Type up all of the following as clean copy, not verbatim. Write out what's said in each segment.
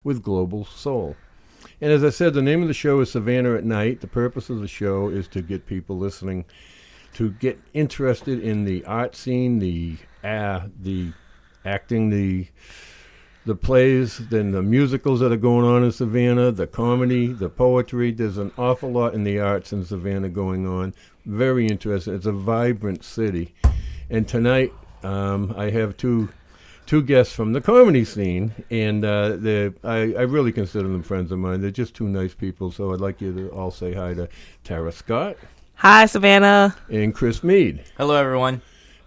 with global soul. And as I said, the name of the show is Savannah at Night. The purpose of the show is to get people listening, to get interested in the art scene, the acting, the plays, then the musicals that are going on in Savannah, the comedy, the poetry. There's an awful lot in the arts in Savannah going on. Very interesting. It's a vibrant city. And tonight I have two guests from the comedy scene, and I really consider them friends of mine. They're just two nice people, so I'd like you to all say hi to Tara Scott. Hi, Savannah. And Chris Mead. Hello, everyone.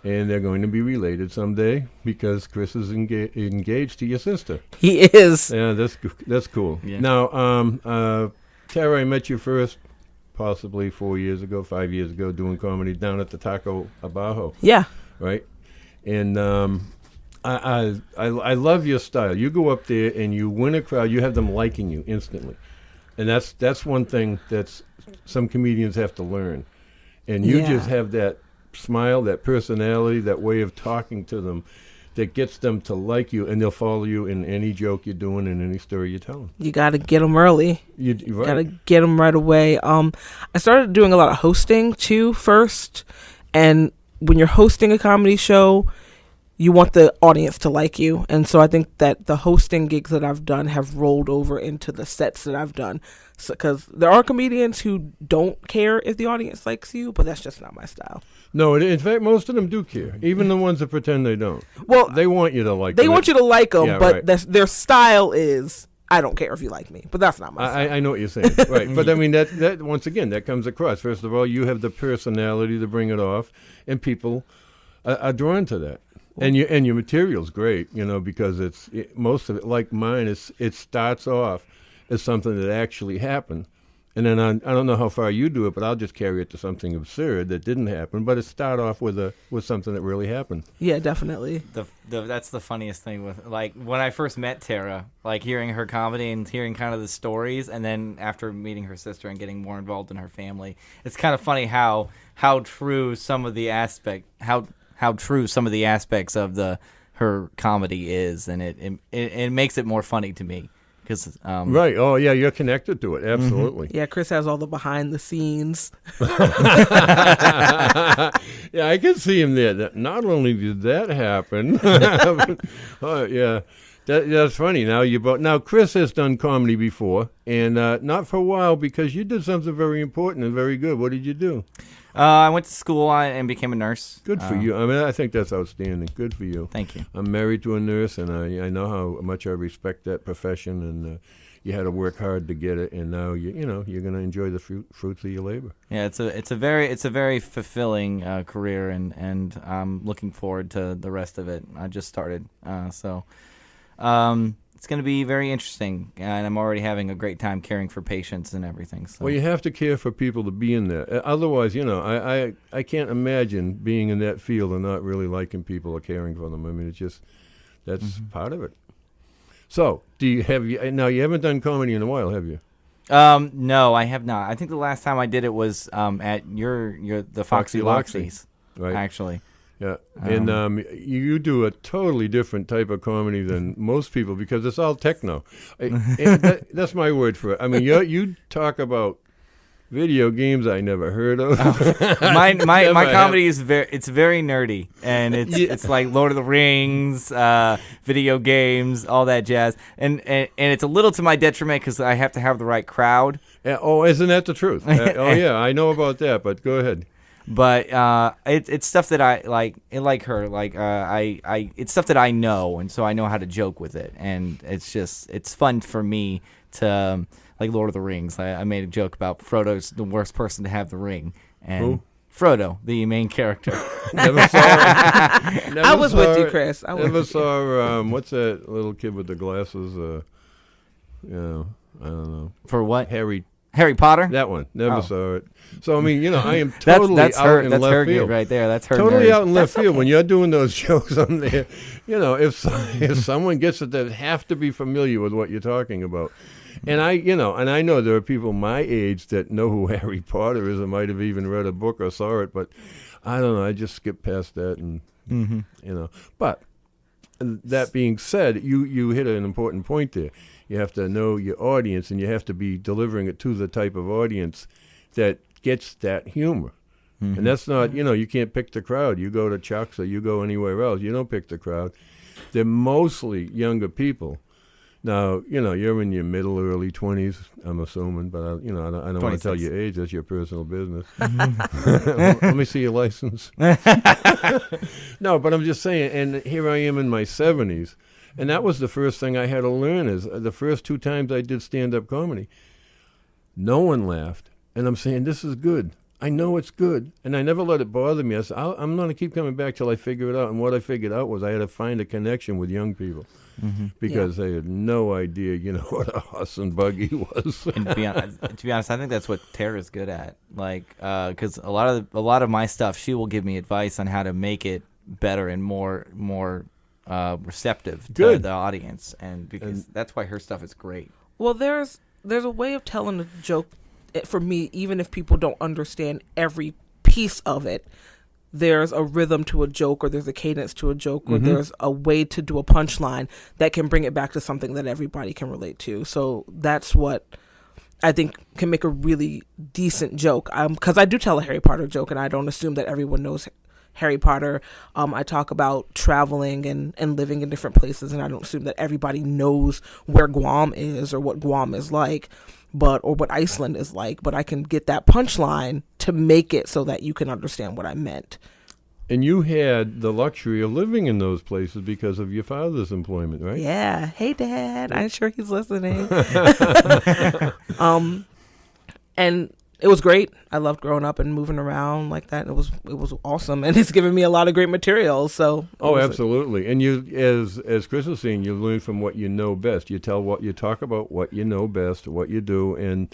And they're going to be related someday because Chris is engaged to your sister. He is. Yeah, that's cool. Yeah. Now, Tara, I met you first possibly 5 years ago, doing comedy down at the Taco Abajo. Yeah. Right? And I love your style. You go up there and you win a crowd. You have them liking you instantly. And that's one thing that's some comedians have to learn. And you just have that smile, that personality, that way of talking to them that gets them to like you, and they'll follow you in any joke you're doing and any story you're telling. You got to get them early. Right. Got to get them right away. I started doing a lot of hosting, too, first. And when you're hosting a comedy show, you want the audience to like you. And so I think that the hosting gigs that I've done have rolled over into the sets that I've done. Because there are comedians who don't care if the audience likes you, but that's just not my style. No, in fact, most of them do care. Even the ones that pretend they don't. Well, they want you to like them. They want you to like them, Yeah, but right. their style is, I don't care if you like me. But that's not my style. I know what you're saying. Right. But I mean, that once again, that comes across. First of all, you have the personality to bring it off, and people are drawn to that. And your material's great, because most of it, like mine, it starts off as something that actually happened. And then I don't know how far you do it, but I'll just carry it to something absurd that didn't happen. But it start off with something that really happened. Yeah, definitely. That's the funniest thing with, like, when I first met Tara, like, hearing her comedy and hearing kind of the stories, and then after meeting her sister and getting more involved in her family, it's kind of funny how true some of the aspects of her comedy is, and it makes it more funny to me. Right. Oh, yeah, you're connected to it. Absolutely. Yeah, Chris has all the behind the scenes. Yeah, I can see him there. Not only did that happen, yeah, that's funny. Now Chris has done comedy before, and not for a while, because you did something very important and very good. What did you do? I went to school and became a nurse. Good for you. I mean, I think that's outstanding. Good for you. Thank you. I'm married to a nurse, and I know how much I respect that profession, and you had to work hard to get it, and now you're going to enjoy the fruits of your labor. Yeah, it's a very fulfilling career, and I'm looking forward to the rest of it. I just started, so it's going to be very interesting, and I'm already having a great time caring for patients and everything. So. Well, you have to care for people to be in there. Otherwise, I can't imagine being in that field and not really liking people or caring for them. I mean, that's part of it. So, you haven't done comedy in a while, have you? No, I have not. I think the last time I did it was at the Foxy Loxies, right? Actually. Yeah, and you do a totally different type of comedy than most people, because it's all techno. That's my word for it. I mean, you talk about video games I never heard of. My comedy is very nerdy, and it's like Lord of the Rings, video games, all that jazz, and it's a little to my detriment because I have to have the right crowd. Isn't that the truth? Yeah, I know about that, but go ahead. But it's stuff that I like. Like her, like it's stuff that I know, and so I know how to joke with it, and it's fun for me to like Lord of the Rings. I made a joke about Frodo's the worst person to have the ring, and who? Frodo, the main character. Never saw it. I was with you, Chris. Never saw what's that little kid with the glasses? I don't know. For what? Harry Potter? That one. Never saw it. So, I mean, I am totally that's out her, in that's left her field. Gig right there. That's her totally nerd. Out in left field. When you're doing those jokes on there, if someone gets it, they have to be familiar with what you're talking about. And I know there are people my age that know who Harry Potter is and might have even read a book or saw it, but I don't know. I just skip past that, and But that being said, you hit an important point there. You have to know your audience, and you have to be delivering it to the type of audience that gets that humor. Mm-hmm. And that's not, you can't pick the crowd. You go to Chuck's or you go anywhere else. You don't pick the crowd. They're mostly younger people. Now, you're in your middle, early 20s, I'm assuming, but, I don't want to tell your age. That's your personal business. Let me see your license. No, but I'm just saying, and here I am in my 70s, and that was the first thing I had to learn is the first 2 times I did stand-up comedy, no one laughed, and I'm saying, this is good. I know it's good, and I never let it bother me. I said, I'm going to keep coming back till I figure it out, and what I figured out was I had to find a connection with young people. Mm-hmm. Because they had no idea, what a horse and buggy was. And to be honest, I think that's what Tara's good at. Like, because a lot of my stuff, she will give me advice on how to make it better and more receptive to the audience, and that's why her stuff is great. Well, there's a way of telling a joke for me, even if people don't understand every piece of it. There's a rhythm to a joke, or there's a cadence to a joke, or there's a way to do a punchline that can bring it back to something that everybody can relate to. So that's what I think can make a really decent joke. Because I do tell a Harry Potter joke, and I don't assume that everyone knows Harry Potter. I talk about traveling and living in different places, and I don't assume that everybody knows where Guam is or what Guam is like. Or what Iceland is like, but I can get that punchline to make it so that you can understand what I meant. And you had the luxury of living in those places because of your father's employment, right? Yeah. Hey, Dad. I'm sure he's listening. And it was great. I loved growing up and moving around like that. It was awesome, and it's given me a lot of great material. So absolutely. And you, as Chris was saying, you learn from what you know best. You talk about what you know best, what you do, and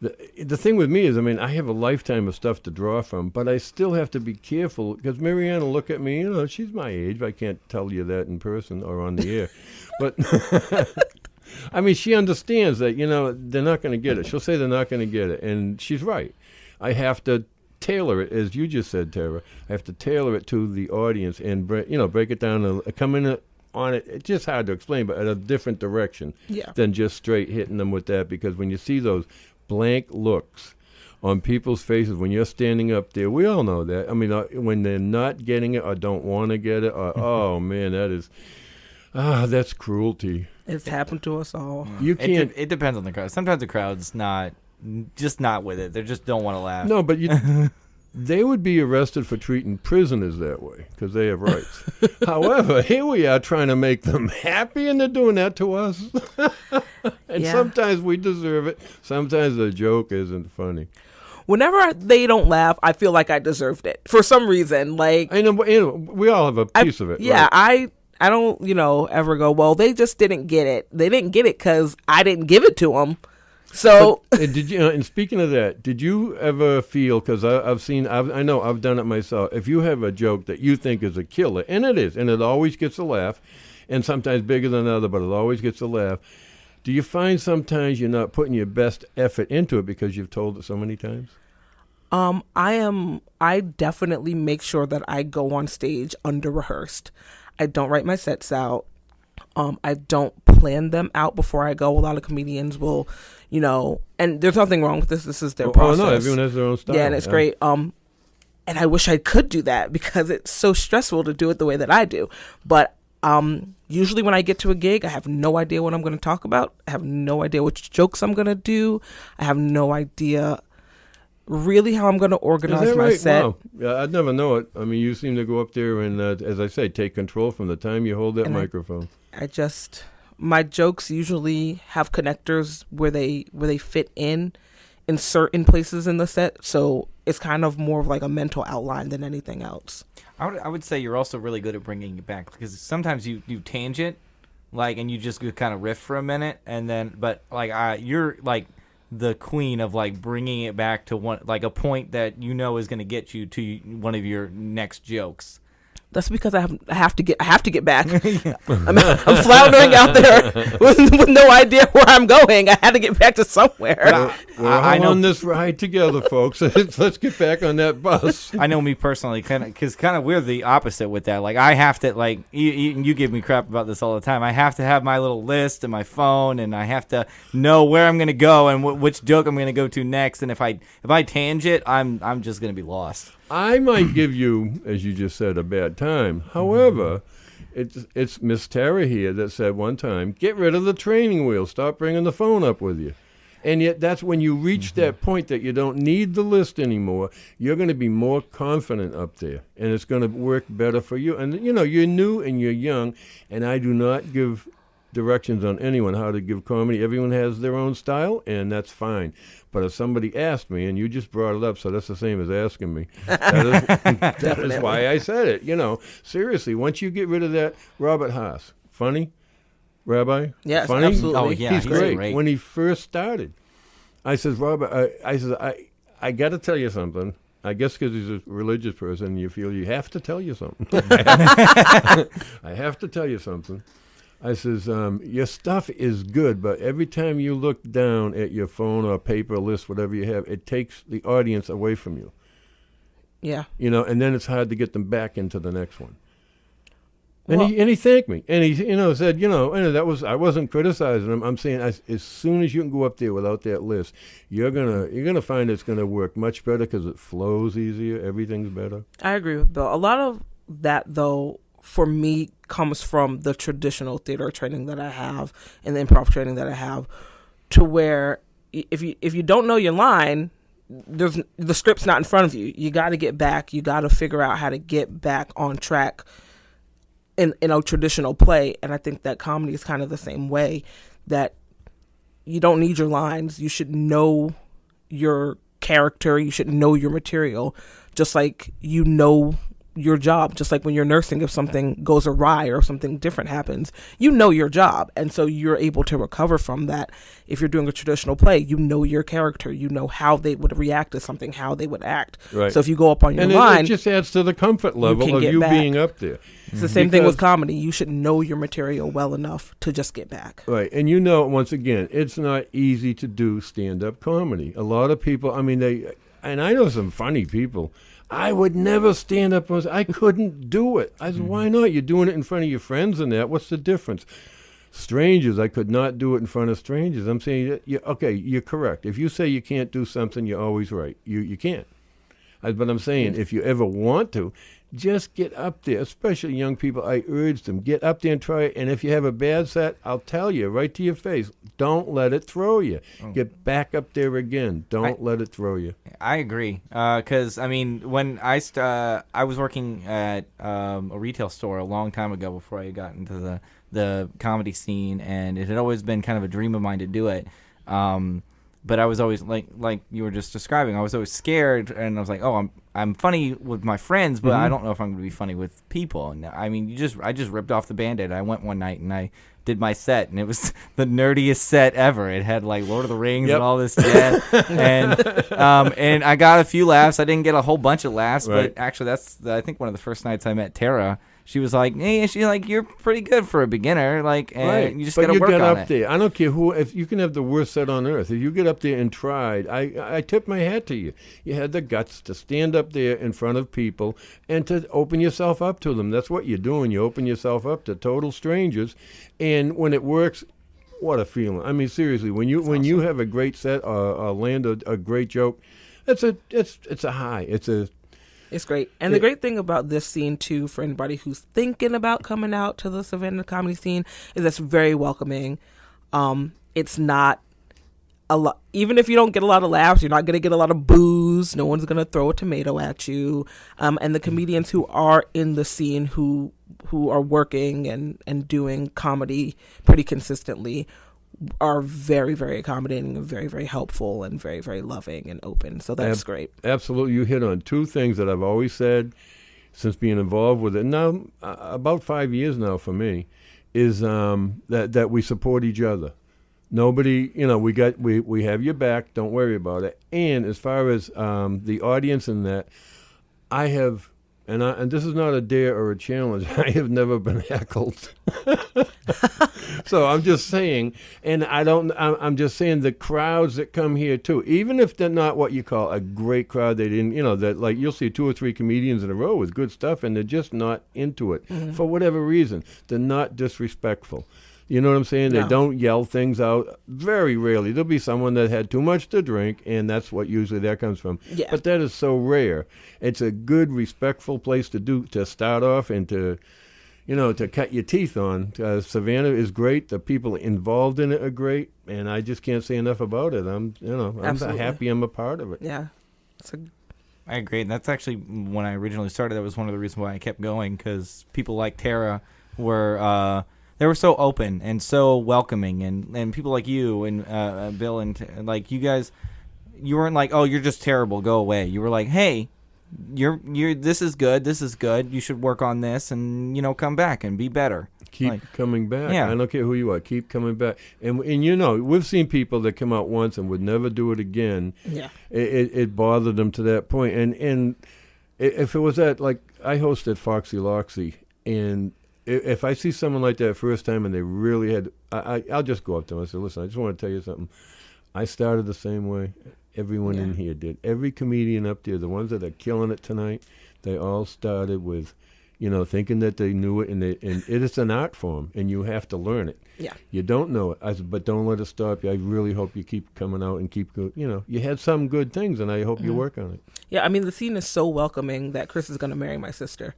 the thing with me is, I have a lifetime of stuff to draw from, but I still have to be careful because Marianne will look at me. She's my age. I can't tell you that in person or on the air, but. She understands that, they're not going to get it. She'll say they're not going to get it, and she's right. I have to tailor it, as you just said, Tara. I have to tailor it to the audience and, break it down, come in on it. It's just hard to explain, but at a different direction than just straight hitting them with that, because when you see those blank looks on people's faces when you're standing up there, we all know that. When they're not getting it or don't want to get it, or, oh, man, that is... that's cruelty. It's happened to us all. You can't. It depends on the crowd. Sometimes the crowd's not with it. They just don't want to laugh. No, but they would be arrested for treating prisoners that way because they have rights. However, here we are trying to make them happy, and they're doing that to us. And sometimes we deserve it. Sometimes the joke isn't funny. Whenever they don't laugh, I feel like I deserved it for some reason. Like I know, we all have a piece of it. Yeah, right? I don't, ever go, well, they just didn't get it. They didn't get it because I didn't give it to them. So, did you? And speaking of that, did you ever feel? Because I know I've done it myself. If you have a joke that you think is a killer, and it is, and it always gets a laugh, and sometimes bigger than another, but it always gets a laugh. Do you find sometimes you're not putting your best effort into it because you've told it so many times? I definitely make sure that I go on stage under rehearsed. I don't write my sets out. I don't plan them out before I go. A lot of comedians will, and there's nothing wrong with this. This is their process. Oh, no, everyone has their own style. Yeah, and it's great. And I wish I could do that because it's so stressful to do it the way that I do. But usually when I get to a gig, I have no idea what I'm going to talk about. I have no idea which jokes I'm going to do. I have no idea really how I'm going to organize my set. Wow. Yeah, I'd never know it. You seem to go up there and, as I say, take control from the time you hold that microphone. My jokes usually have connectors where they fit in certain places in the set. So it's kind of more of like a mental outline than anything else. I would say you're also really good at bringing it back because sometimes you tangent, and you just kind of riff for a minute, and then, you're the queen of bringing it back to one a point that is going to get you to one of your next jokes. That's because I have to get back. I'm floundering out there with no idea where I'm going. I had to get back to somewhere. We're all on this ride together, folks. Let's get back on that bus. I know me personally, because we're the opposite with that. Like, I have to, like, you give me crap about this all the time. I have to have my little list in my phone, and I have to know where I'm going to go and which joke I'm going to go to next. And if I tangent, I'm just going to be lost. I might give you, as you just said, a bad time. However, it's Miss Tara here that said one time, get rid of the training wheel. Stop bringing the phone up with you. And yet that's when you reach that point that you don't need the list anymore. You're going to be more confident up there, and it's going to work better for you. And, you're new and you're young, and I do not give directions on anyone how to give comedy. Everyone has their own style, and that's fine. But if somebody asked me, and you just brought it up, so that's the same as asking me. That is why I said it. Seriously, once you get rid of that, Robert Haas, funny, Rabbi? Yes, funny? absolutely. Oh, yeah, he's great. When he first started, I said, Robert, I got to tell you something. I guess because he's a religious person, you feel you have to tell you something. I have to tell you something. I says, your stuff is good, but every time you look down at your phone or paper list, whatever you have, it takes the audience away from you. Yeah. And then it's hard to get them back into the next one. And he thanked me, and he said, and that was, I wasn't criticizing him. I'm saying as soon as you can go up there without that list, you're gonna find it's gonna work much better because it flows easier. Everything's better. I agree with Bill. A lot of that, though, for me, comes from the traditional theater training that I have and the improv training that I have, to where if you don't know your line, the script's not in front of you. You got to get back. You got to figure out how to get back on track in a traditional play. And I think that comedy is kind of the same way, that you don't need your lines. You should know your character. You should know your material, just like your job. Just like when you're nursing, if something goes awry or something different happens, you know your job, and so you're able to recover from that. If you're doing a traditional play, you know your character, you know how they would react to something, how they would act. Right. So if you go up on your and line, it just adds to the comfort level of you being up there. It's the same thing with comedy. You should know your material well enough to just get back. Right. And once again, it's not easy to do stand-up comedy. A lot of people, and I know some funny people, I would never stand up. I couldn't do it. I said, why not? You're doing it in front of your friends and that. What's the difference? Strangers, I could not do it in front of strangers. I'm saying, okay, you're correct. If you say you can't do something, you're always right. You can't. But I'm saying, if you ever want to, just get up there, especially young people. I urge them, get up there and try it. And if you have a bad set, I'll tell you right to your face, don't let it throw you. Get back up there again. Don't let it throw you. I agree. Because, when I was working at a retail store a long time ago before I got into the comedy scene, and it had always been kind of a dream of mine to do it. But I was always like you were just describing. I was always scared, and I was like, "Oh, I'm funny with my friends, but I don't know if I'm going to be funny with people." And I just ripped off the Band-Aid. I went one night and I did my set, and it was the nerdiest set ever. It had like Lord of the Rings and all this jazz, and I got a few laughs. I didn't get a whole bunch of laughs, but actually, that's I think one of the first nights I met Tara. She was like, "Hey," she's like, "You're pretty good for a beginner. Like, you just got to work on it." But you get up there. I don't care who. If you can have the worst set on earth, if you get up there and tried, I tip my hat to you. You had the guts to stand up there in front of people and to open yourself up to them. That's what you're doing. You open yourself up to total strangers, and when it works, what a feeling! Seriously, when you have a great set or land a great joke, it's a high. It's great. And the great thing about this scene, too, for anybody who's thinking about coming out to the Savannah comedy scene, is it's very welcoming. It's not a lot. Even if you don't get a lot of laughs, you're not going to get a lot of boos. No one's going to throw a tomato at you. And the comedians who are in the scene who are working and doing comedy pretty consistently are very, very accommodating and very, very helpful and very, very loving and open. So that's great. Absolutely. You hit on two things that I've always said since being involved with it. Now, about 5 years now for me, is that we support each other. Nobody, we have your back. Don't worry about it. And as far as the audience and that, I have and this is not a dare or a challenge. I have never been heckled. So I'm just saying, and I'm just saying the crowds that come here too, even if they're not what you call a great crowd, they didn't, that like you'll see 2 or 3 comedians in a row with good stuff, and they're just not into it for whatever reason. They're not disrespectful. You know what I'm saying? No. They don't yell things out. Very rarely. There'll be someone that had too much to drink, and that's what usually that comes from. Yeah. But that is so rare. It's a good, respectful place to start off and to cut your teeth on. Savannah is great. The people involved in it are great, and I just can't say enough about it. I'm happy I'm a part of it. Yeah. I agree. And that's actually when I originally started. That was one of the reasons why I kept going, because people like Tara were they were so open and so welcoming, and people like you and Bill and like you guys, you weren't like, oh, you're just terrible, go away. You were like, hey, you're this is good, you should work on this, and come back and be better. Keep coming back. Yeah. I don't care who you are. Keep coming back. And we've seen people that come out once and would never do it again. Yeah. It bothered them to that point. And if it was that, like, I hosted Foxy Loxy, and if I see someone like that first time and they really had, I'll just go up to them and say, listen, I just want to tell you something. I started the same way. Everyone in here did. Every comedian up there, the ones that are killing it tonight, they all started with, thinking that they knew it, and it is an art form, and you have to learn it. Yeah. You don't know it, but don't let it stop you. I really hope you keep coming out and keep going. You had some good things, and I hope you work on it. Yeah, I mean, the scene is so welcoming that Chris is going to marry my sister.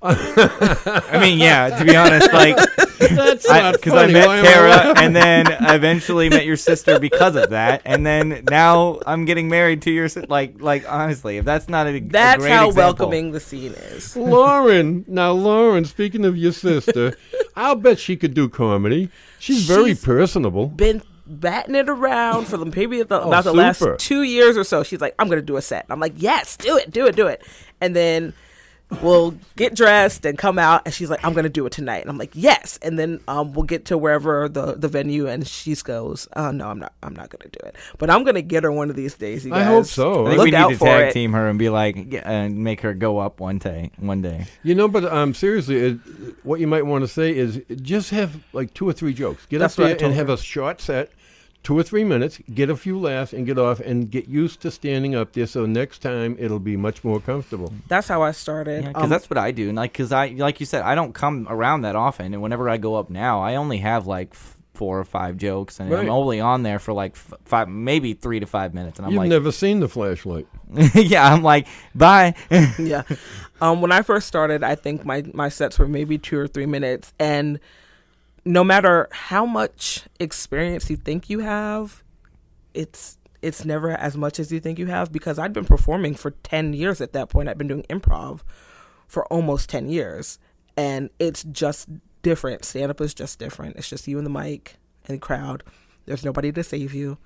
I mean, yeah, to be honest, like, that's not because I met Tara and then eventually met your sister because of that, and then now I'm getting married to your sister. Like honestly, if that's not a great how example. welcoming the scene is. Lauren, speaking of your sister, I'll bet she could do comedy. She's very personable. Been batting it around for maybe about the last 2 years or so. She's like, I'm going to do a set. I'm like, yes, do it. And then we'll get dressed and come out, and she's like, I'm going to do it tonight. And I'm like, yes. And then we'll get to wherever the venue, and she goes, oh, no, I'm not going to do it. But I'm going to get her one of these days, you guys. I hope so. I think we need to tag team her and be like, make her go up one day. But seriously, what you might want to say is just have like 2 or 3 jokes. Get up there and have a short set. 2 or 3 minutes, get a few laughs, and get off, and get used to standing up there. So next time it'll be much more comfortable. That's how I started. Because that's what I do. And like you said, I don't come around that often. And whenever I go up now, I only have like 4 or 5 jokes, and I'm only on there for like 5, maybe 3 to 5 minutes. And You've never seen the flashlight. Yeah, I'm like, bye. Yeah. When I first started, I think my sets were maybe 2 or 3 minutes, and no matter how much experience you think you have, it's never as much as you think you have, because I'd been performing for 10 years at that point. I'd been doing improv for almost 10 years, and it's just different. Stand-up is just different. It's just you and the mic and the crowd. There's nobody to save you.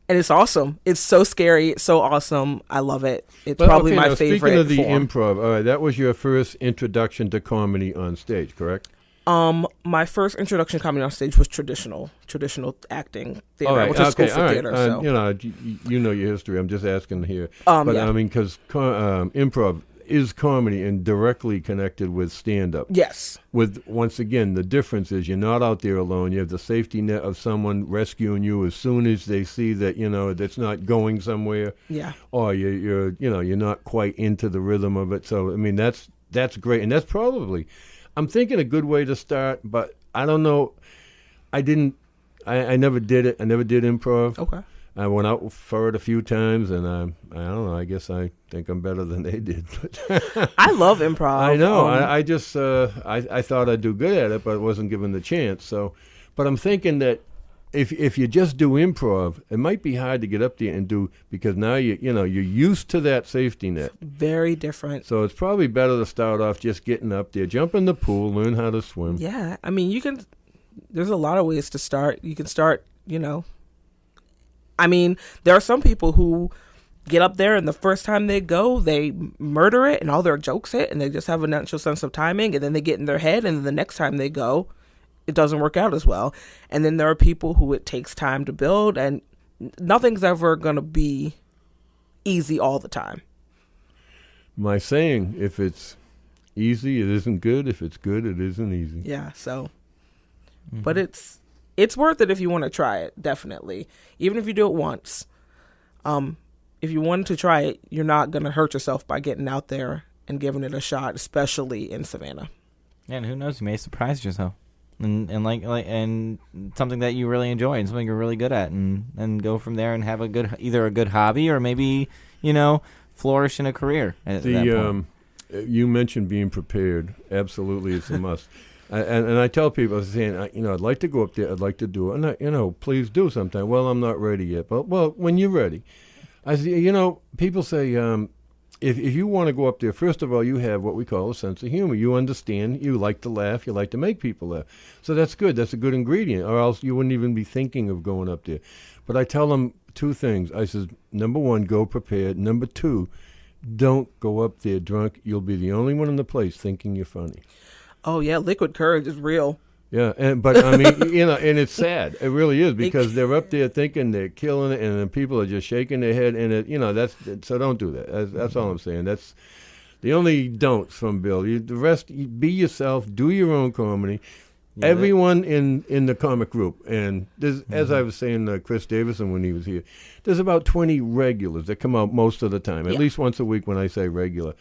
And it's awesome. It's so scary. It's so awesome. I love it. It's probably my favorite Speaking of the form. improv, all right, that was your first introduction to comedy on stage, correct? My first introduction to comedy on stage was traditional acting theater, which is school for theater. So. You know your history. I'm just asking here. I mean, because improv is comedy and directly connected with stand-up. Yes. With, once again, the difference is you're not out there alone. You have the safety net of someone rescuing you as soon as they see that, that's not going somewhere. Yeah. Or you're not quite into the rhythm of it. So, I mean, that's great. And that's probably, I'm thinking a good way to start, but I don't know. I never did it. I never did improv. Okay. I went out for it a few times, and I don't know. I guess I think I'm better than they did. I love improv. I know. I just I thought I'd do good at it, but wasn't given the chance. So, but I'm thinking that if you just do improv, it might be hard to get up there and do, because now you're used to that safety net. Very different. So it's probably better to start off just getting up there, jump in the pool, learn how to swim. Yeah, I mean, there's a lot of ways to start. You can start, I mean, there are some people who get up there and the first time they go, they murder it and all their jokes hit, and they just have a natural sense of timing, and then they get in their head, and then the next time they go, it doesn't work out as well. And then there are people who it takes time to build, and nothing's ever going to be easy all the time. My saying, if it's easy, it isn't good. If it's good, it isn't easy. Yeah, so. But it's worth it if you want to try it, definitely. Even if you do it once. If you want to try it, you're not going to hurt yourself by getting out there and giving it a shot, especially in Savannah. Yeah, and who knows, you may surprise yourself. And like something that you really enjoy and something you're really good at, and go from there and have either a good hobby or maybe, flourish in a career at that point. You mentioned being prepared. Absolutely, it's a must. And I tell people, I'm saying, I'd like to go up there. I'd like to do it. And, please do sometime. Well, I'm not ready yet. But, when you're ready. I say, people say, if you want to go up there, first of all, you have what we call a sense of humor. You understand. You like to laugh. You like to make people laugh. So that's good. That's a good ingredient. Or else you wouldn't even be thinking of going up there. But I tell them two things. I says, number one, go prepared. Number two, don't go up there drunk. You'll be the only one in the place thinking you're funny. Oh, yeah, liquid courage is real. Yeah, but I mean, and it's sad. It really is, because they're up there thinking they're killing it, and then people are just shaking their head, and so don't do that. That's all I'm saying. That's the only don'ts from Bill. The rest, be yourself, do your own comedy. Yeah. Everyone in the comic group, and there's, as I was saying to Chris Davison when he was here, there's about 20 regulars that come out most of the time, at least once a week when I say regular.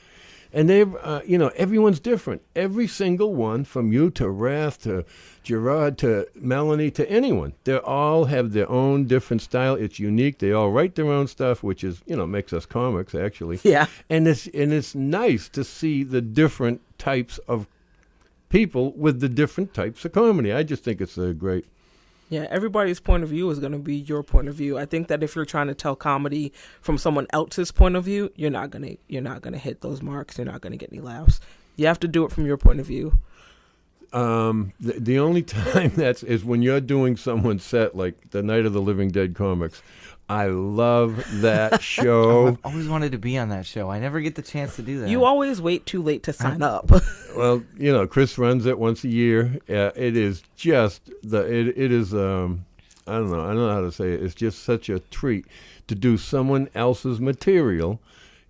And they've, everyone's different. Every single one, from you to Rath to Gerard to Melanie to anyone, they all have their own different style. It's unique. They all write their own stuff, which is, makes us comics, actually. Yeah. And it's nice to see the different types of people with the different types of comedy. I just think it's great. Yeah, everybody's point of view is going to be your point of view. I think that if you're trying to tell comedy from someone else's point of view, you're not gonna hit those marks. You're not gonna get any laughs. You have to do it from your point of view. The only time is when you're doing someone's set, like the Night of the Living Dead comics. I love that show. I've always wanted to be on that show. I never get the chance to do that. You always wait too late to sign up. Well, Chris runs it once a year. It is just it is I don't know how to say it. It's just such a treat to do someone else's material,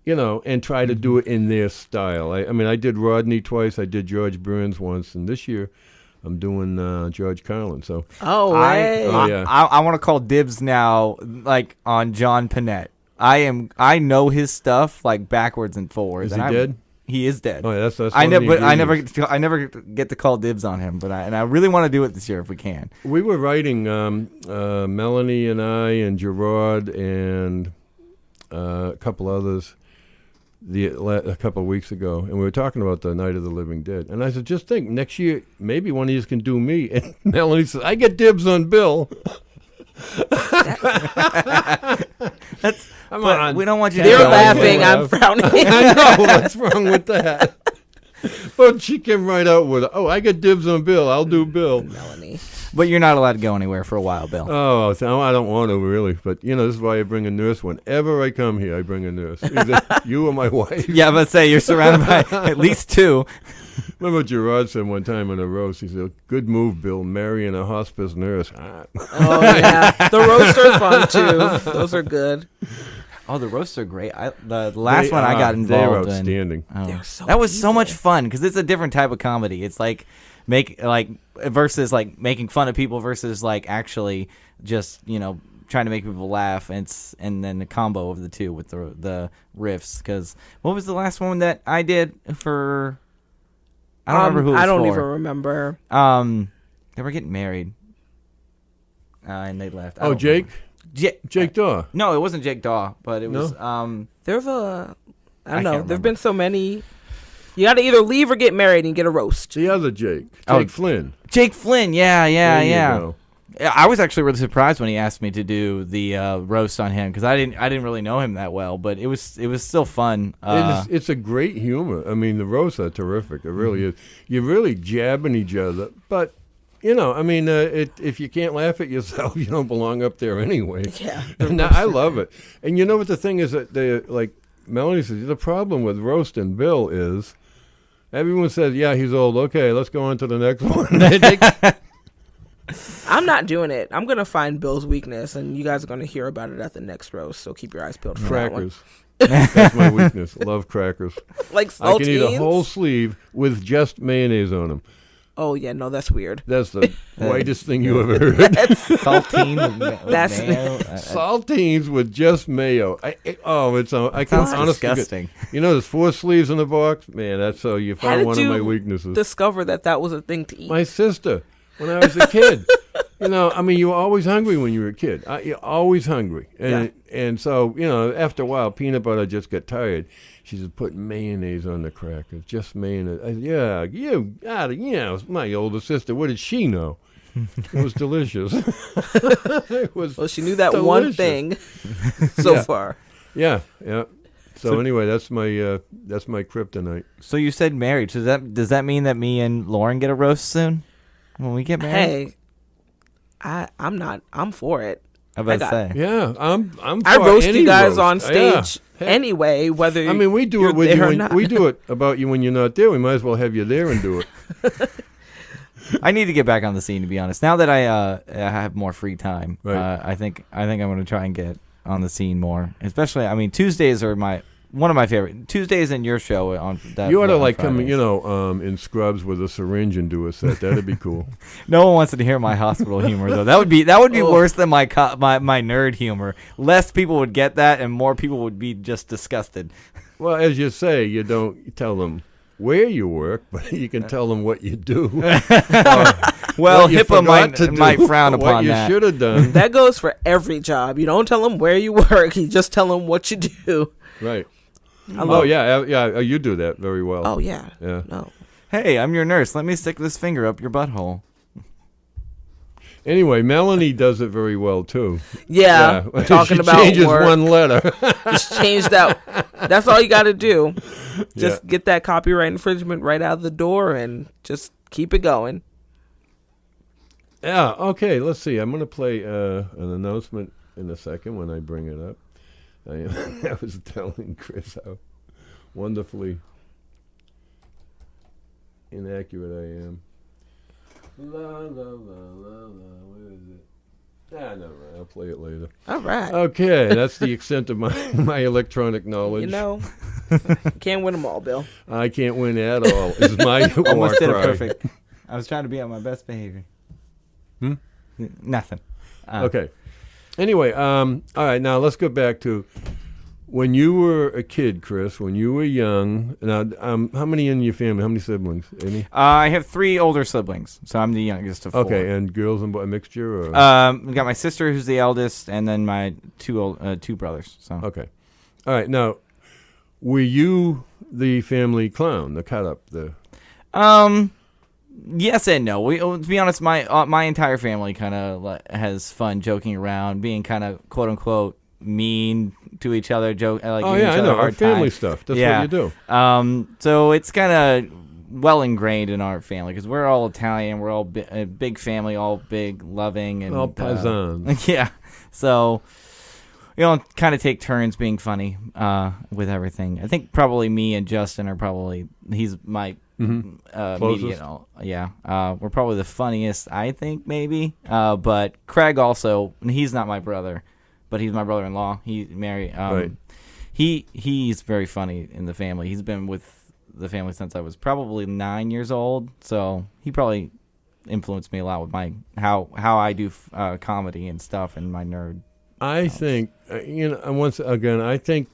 and try to do it in their style. I did Rodney twice. I did George Burns once, and this year I'm doing George Carlin. So I want to call dibs now, like on John Panette. I know his stuff like backwards and forwards. Is he dead? He is dead. Oh, yeah, that's I never get to call dibs on him, but I really want to do it this year if we can. We were writing Melanie and I and Gerard and a couple others a couple of weeks ago, and we were talking about the Night of the Living Dead. And I said, just think, next year, maybe one of you can do me. And Melanie says, I get dibs on Bill. We don't want you to They're laughing, I'm frowning. I know, what's wrong with that? But she came right out with, I get dibs on Bill. I'll do Bill. Melanie. But you're not allowed to go anywhere for a while, Bill. Oh, so I don't want to, really. But, this is why I bring a nurse. Whenever I come here, I bring a nurse. Either you or my wife. Yeah, but say you're surrounded by at least two. Remember Gerard said one time in a roast, he said, good move, Bill, marrying a hospice nurse. Oh, yeah. The roasts are fun, too. Those are good. Oh, the roasts are great. The last one I got involved in. They're outstanding. That was so much fun because it's a different type of comedy. It's versus like making fun of people versus like actually just trying to make people laugh. And then the combo of the two with the riffs. Because what was the last one that I did for? I don't remember who it was I don't for. even remember. They were getting married, and they left. Oh, Jake. Jake Daw. No, it wasn't Jake Daw, but it was. There's I don't know. There've been so many. You got to either leave or get married and get a roast. The other Jake Flynn. Jake Flynn, yeah. Go. I was actually really surprised when he asked me to do the roast on him because I didn't really know him that well, but it was still fun. It's a great humor. I mean, the roasts are terrific. It really is. You're really jabbing each other, but. If you can't laugh at yourself, you don't belong up there anyway. Yeah. And I love it. And you know what the thing is that like Melanie says, the problem with roasting Bill is everyone says, yeah, he's old. Okay, let's go on to the next one. I'm not doing it. I'm gonna find Bill's weakness, and you guys are gonna hear about it at the next roast. So keep your eyes peeled for that one. Crackers. That's my weakness. Love crackers. Like saltines? I can eat a whole sleeve with just mayonnaise on them. Oh yeah, no, that's weird. That's the whitest thing you ever heard. Saltine with That's- mayo. Saltines with just mayo. I can Sounds honestly disgusting. there's 4 sleeves in the box. Man, that's so you How found did one of my you weaknesses. discover that was a thing to eat? My sister, when I was a kid. You were always hungry when you were a kid. You're always hungry. And so, after a while, peanut butter just got tired. She said, put mayonnaise on the crackers, just mayonnaise. I said, my older sister, what did she know? It was delicious. It was Well, she knew that delicious. one thing so Yeah. far. Yeah. So anyway, that's my kryptonite. So you said married. So does that mean that me and Lauren get a roast soon when we get married? Hey, I'm for it. I was about to say. Yeah, I'm. I for roast any you guys roast. on Yeah. stage anyway, whether We do you're it with there you. or not. We do it about you when you're not there. We might as well have you there and do it. I need to get back on the scene, to be honest. Now that I have more free time, Right. I think I'm going to try and get on the scene more. Especially, Tuesdays are one of my favorite. Tuesdays and your show on that. You ought to on come, Fridays. in scrubs with a syringe and do a set. That'd be cool. No one wants to hear my hospital humor though. That would be worse than my nerd humor. Less people would get that, and more people would be just disgusted. Well, as you say, you don't tell them where you work, but you can tell them what you do. Well, what you HIPAA forgot to might do, frown upon what you that. should have done. That goes for every job. You don't tell them where you work. You just tell them what you do. Right. I love Yeah. You do that very well. Oh yeah. Yeah. No. Hey, I'm your nurse. Let me stick this finger up your butthole. Anyway, Melanie does it very well too. Yeah. Talking she about changes work. one letter. Just change that. That's all you got to do. Just Yeah. get that copyright infringement right out the door and just keep it going. Yeah. Okay. Let's see. I'm going to play an announcement in a second when I bring it up. I was telling Chris how wonderfully inaccurate I am. La la la la la. Where is it? Never mind. I'll play it later. All right. Okay, that's the extent of my electronic knowledge. Can't win them all, Bill. I can't win at all. Is my war Almost did it cry. perfect. I was trying to be on my best behavior. Nothing. Okay. Anyway, all right. Now let's go back to when you were a kid, Chris. When you were young. Now, how many in your family? How many siblings? Any? I have 3 older siblings, so I'm the youngest of 4. Okay, and girls and boys, a mixture. Or? We got my sister, who's the eldest, and then my two brothers. So Okay. All right. Now, were you the family clown, the cut up, the? Yes and no. To be honest, my entire family kind of has fun joking around, being kind of quote unquote mean to each other, Oh giving yeah, each I other know. a Our hard family time. stuff. That's Yeah. what you do. So it's kind of well ingrained in our family because we're all Italian. We're all a big family, all big, loving, and All paisans. yeah. So kind of take turns being funny with everything. I think probably me and Justin are probably he's my Closest. we're probably the funniest, I think, maybe. But Craig also, he's not my brother, but he's my brother-in-law. He married. Right. He's very funny in the family. He's been with the family since I was probably 9 years old, so he probably influenced me a lot with my how I do comedy and stuff and my nerd. I think, and once again, I think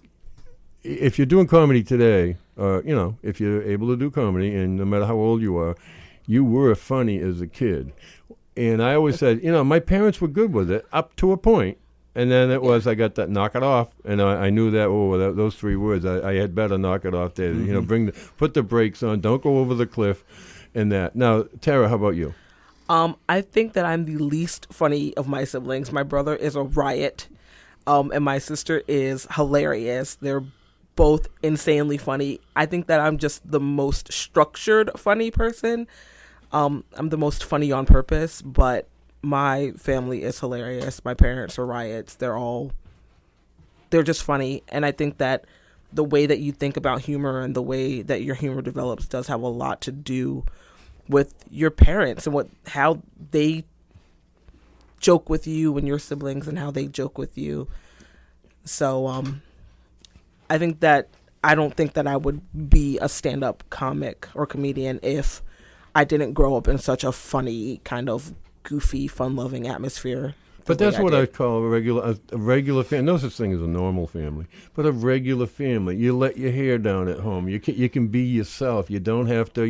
if you're doing comedy today, if you're able to do comedy, and no matter how old you are, you were funny as a kid. And I always said, my parents were good with it up to a point. And then it was, I got that knock it off. And I knew that, those 3 words, I had better knock it off there. Mm-hmm. Put the brakes on, don't go over the cliff and that. Now, Tara, how about you? I think that I'm the least funny of my siblings. My brother is a riot, and my sister is hilarious. They're both insanely funny. I think that I'm just the most structured funny person. I'm the most funny on purpose, but my family is hilarious. My parents are riots. They're just funny. And I think that the way that you think about humor and the way that your humor develops does have a lot to do with your parents and how they joke with you and your siblings and how they joke with you. So I don't think that I would be a stand-up comic or comedian if I didn't grow up in such a funny, kind of goofy, fun-loving atmosphere. But that's what I call a regular family. No such thing as a normal family, but a regular family. You let your hair down at home. You can be yourself. You don't have to,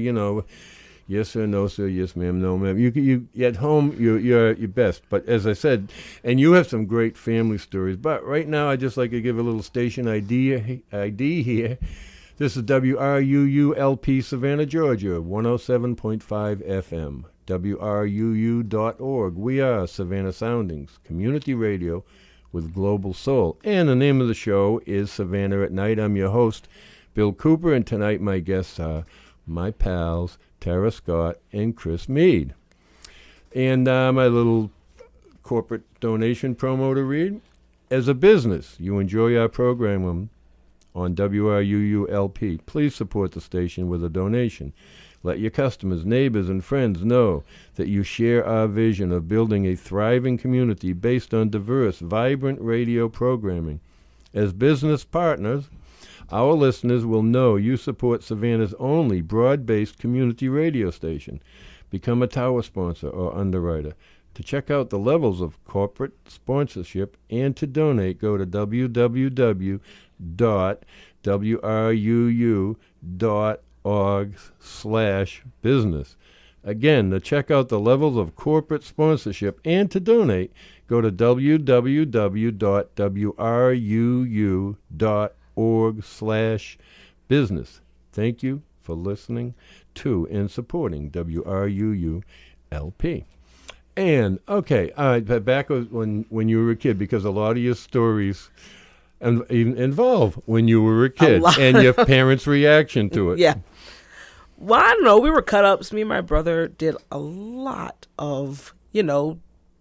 yes sir, no sir, yes ma'am, no ma'am. You at home you're your best. But as I said, and you have some great family stories. But right now I'd just like to give a little station ID here. This is WRUU-LP Savannah, Georgia, 107.5 FM. WRUU.org. We are Savannah Soundings, community radio with global soul. And the name of the show is Savannah at Night. I'm your host, Bill Cooper, and tonight my guests are my pals, Tara Scott and Chris Mead. And my little corporate donation promo to read. As a business, you enjoy our program on WRUU-LP. Please support the station with a donation. Let your customers, neighbors, and friends know that you share our vision of building a thriving community based on diverse, vibrant radio programming. As business partners, our listeners will know you support Savannah's only broad-based community radio station. Become a tower sponsor or underwriter. To check out the levels of corporate sponsorship and to donate, go to www.ruu.org/business. Again, to check out the levels of corporate sponsorship and to donate, go to www.ruu.org/business. Thank you for listening to and supporting WRUU-LP. And, okay, all right, back when you were a kid, because a lot of your stories involve when you were a kid and your parents' reaction to it. Yeah. Well, I don't know. We were cut-ups. Me and my brother did a lot of,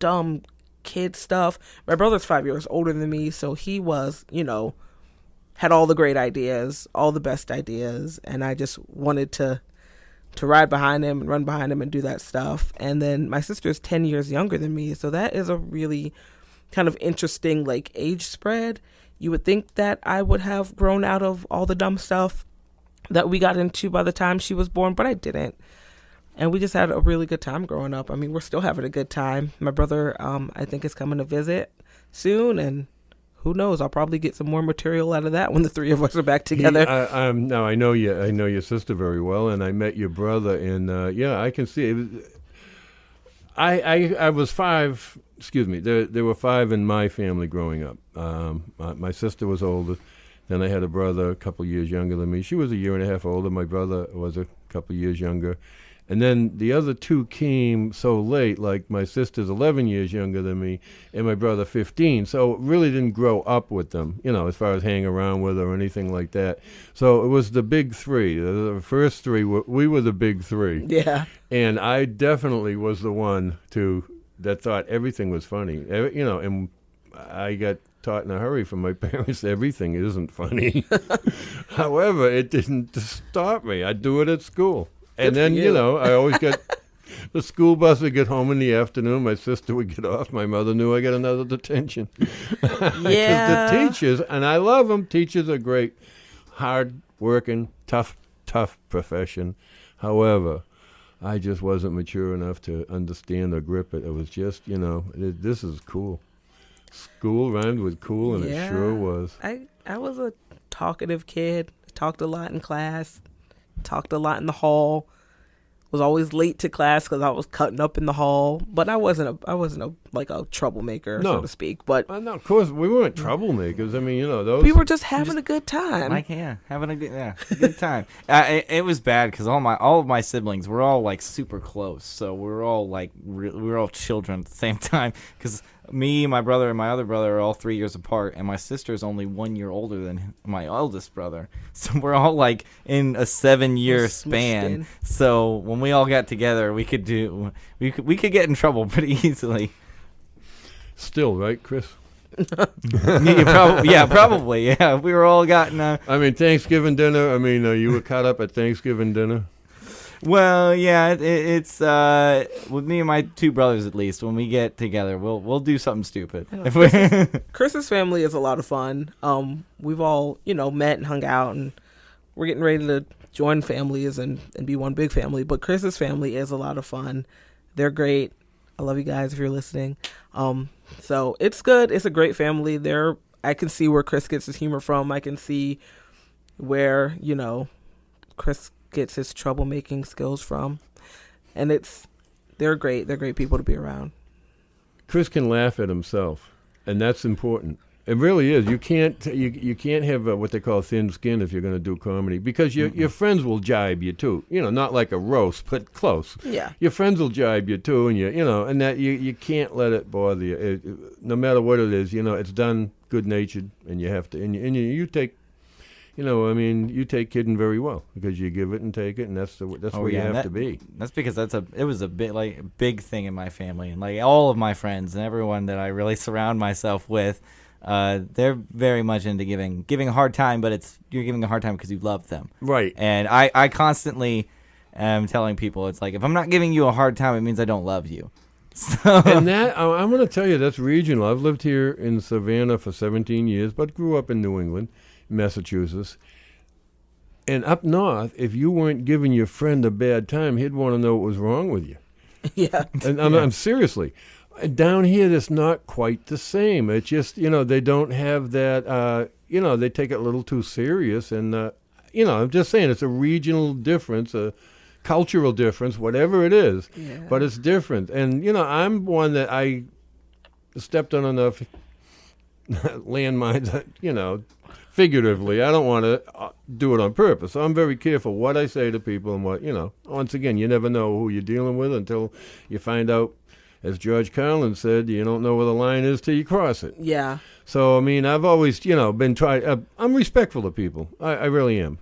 dumb kid stuff. My brother's 5 years older than me, so he was, had all the great ideas, all the best ideas, and I just wanted to ride behind him and run behind him and do that stuff. And then my sister's 10 years younger than me, so that is a really kind of interesting, age spread. You would think that I would have grown out of all the dumb stuff that we got into by the time she was born, but I didn't. And we just had a really good time growing up. I mean, we're still having a good time. My brother, I think, is coming to visit soon, and who knows? I'll probably get some more material out of that when the three of us are back together. Now I know you. I know your sister very well, and I met your brother, and I can see it. I was five. Excuse me. There were five in my family growing up. My sister was older. Then I had a brother a couple years younger than me. She was a year and a half older. My brother was a couple years younger. And then the other two came so late, like my sister's 11 years younger than me and my brother 15. So really didn't grow up with them, as far as hanging around with or anything like that. So it was the big three. The first three, we were the big three. Yeah. And I definitely was the one that thought everything was funny. And I got taught in a hurry from my parents everything isn't funny. However, it didn't stop me. I'd do it at school. And then, I always got the school bus would get home in the afternoon. My sister would get off. My mother knew I got another detention. Because the teachers, and I love them, teachers are great, hard-working, tough profession. However, I just wasn't mature enough to understand or grip it. It was just, this is cool. School rhymed with cool, and it sure was. I was a talkative kid. Talked a lot in class. Talked a lot in the hall. Was always late to class because I was cutting up in the hall. But I wasn't a troublemaker, so to speak. But no, of course we weren't troublemakers. I mean, those we were just having a good time. Having a good time. It was bad because all of my siblings were all super close. So we were all we were all children at the same time because me, my brother, and my other brother are all 3 years apart, and my sister is only 1 year older than my eldest brother. So we're all in a 7-year span. So when we all got together, we could get in trouble pretty easily. Still, right, Chris? Probably. Yeah, we were all gotten. Thanksgiving dinner. You were caught up at Thanksgiving dinner. Well, yeah, it's with me and my two brothers at least. When we get together, we'll do something stupid. If we Chris's family is a lot of fun. We've all met and hung out, and we're getting ready to join families and be one big family. But Chris's family is a lot of fun. They're great. I love you guys if you're listening. So it's good. It's a great family. I can see where Chris gets his humor from. I can see where Chris gets his troublemaking skills from, and they're great. They're great people to be around. Chris can laugh at himself, and that's important. It really is. You can't have what they call thin skin if you're going to do comedy, because your friends will jibe you too. Not like a roast, but close. Yeah. Your friends will jibe you too, and and that you can't let it bother you. No matter what it is, it's done good natured, and you have to, and you take. You take kidding very well because you give it and take it, and that's where you have to be. That's because it was a big thing in my family, and like all of my friends and everyone that I really surround myself with, they're very much into giving a hard time, but you're giving a hard time because you love them, right? And I constantly am telling people, it's like, if I'm not giving you a hard time, it means I don't love you. So. And that I'm going to tell you, that's regional. I've lived here in Savannah for 17 years, but grew up in New England. Massachusetts, and up north, if you weren't giving your friend a bad time, he'd want to know what was wrong with you. Yeah. And I'm seriously. Down here, it's not quite the same. It's just, they don't have that, they take it a little too serious. And, I'm just saying it's a regional difference, a cultural difference, whatever it is. Yeah. But it's different. And, I'm one that I stepped on enough landmines, figuratively. I don't want to do it on purpose. So I'm very careful what I say to people and what, once again, you never know who you're dealing with until you find out, as George Carlin said, you don't know where the line is till you cross it. Yeah. So, I've always, been I'm respectful of people. I really am.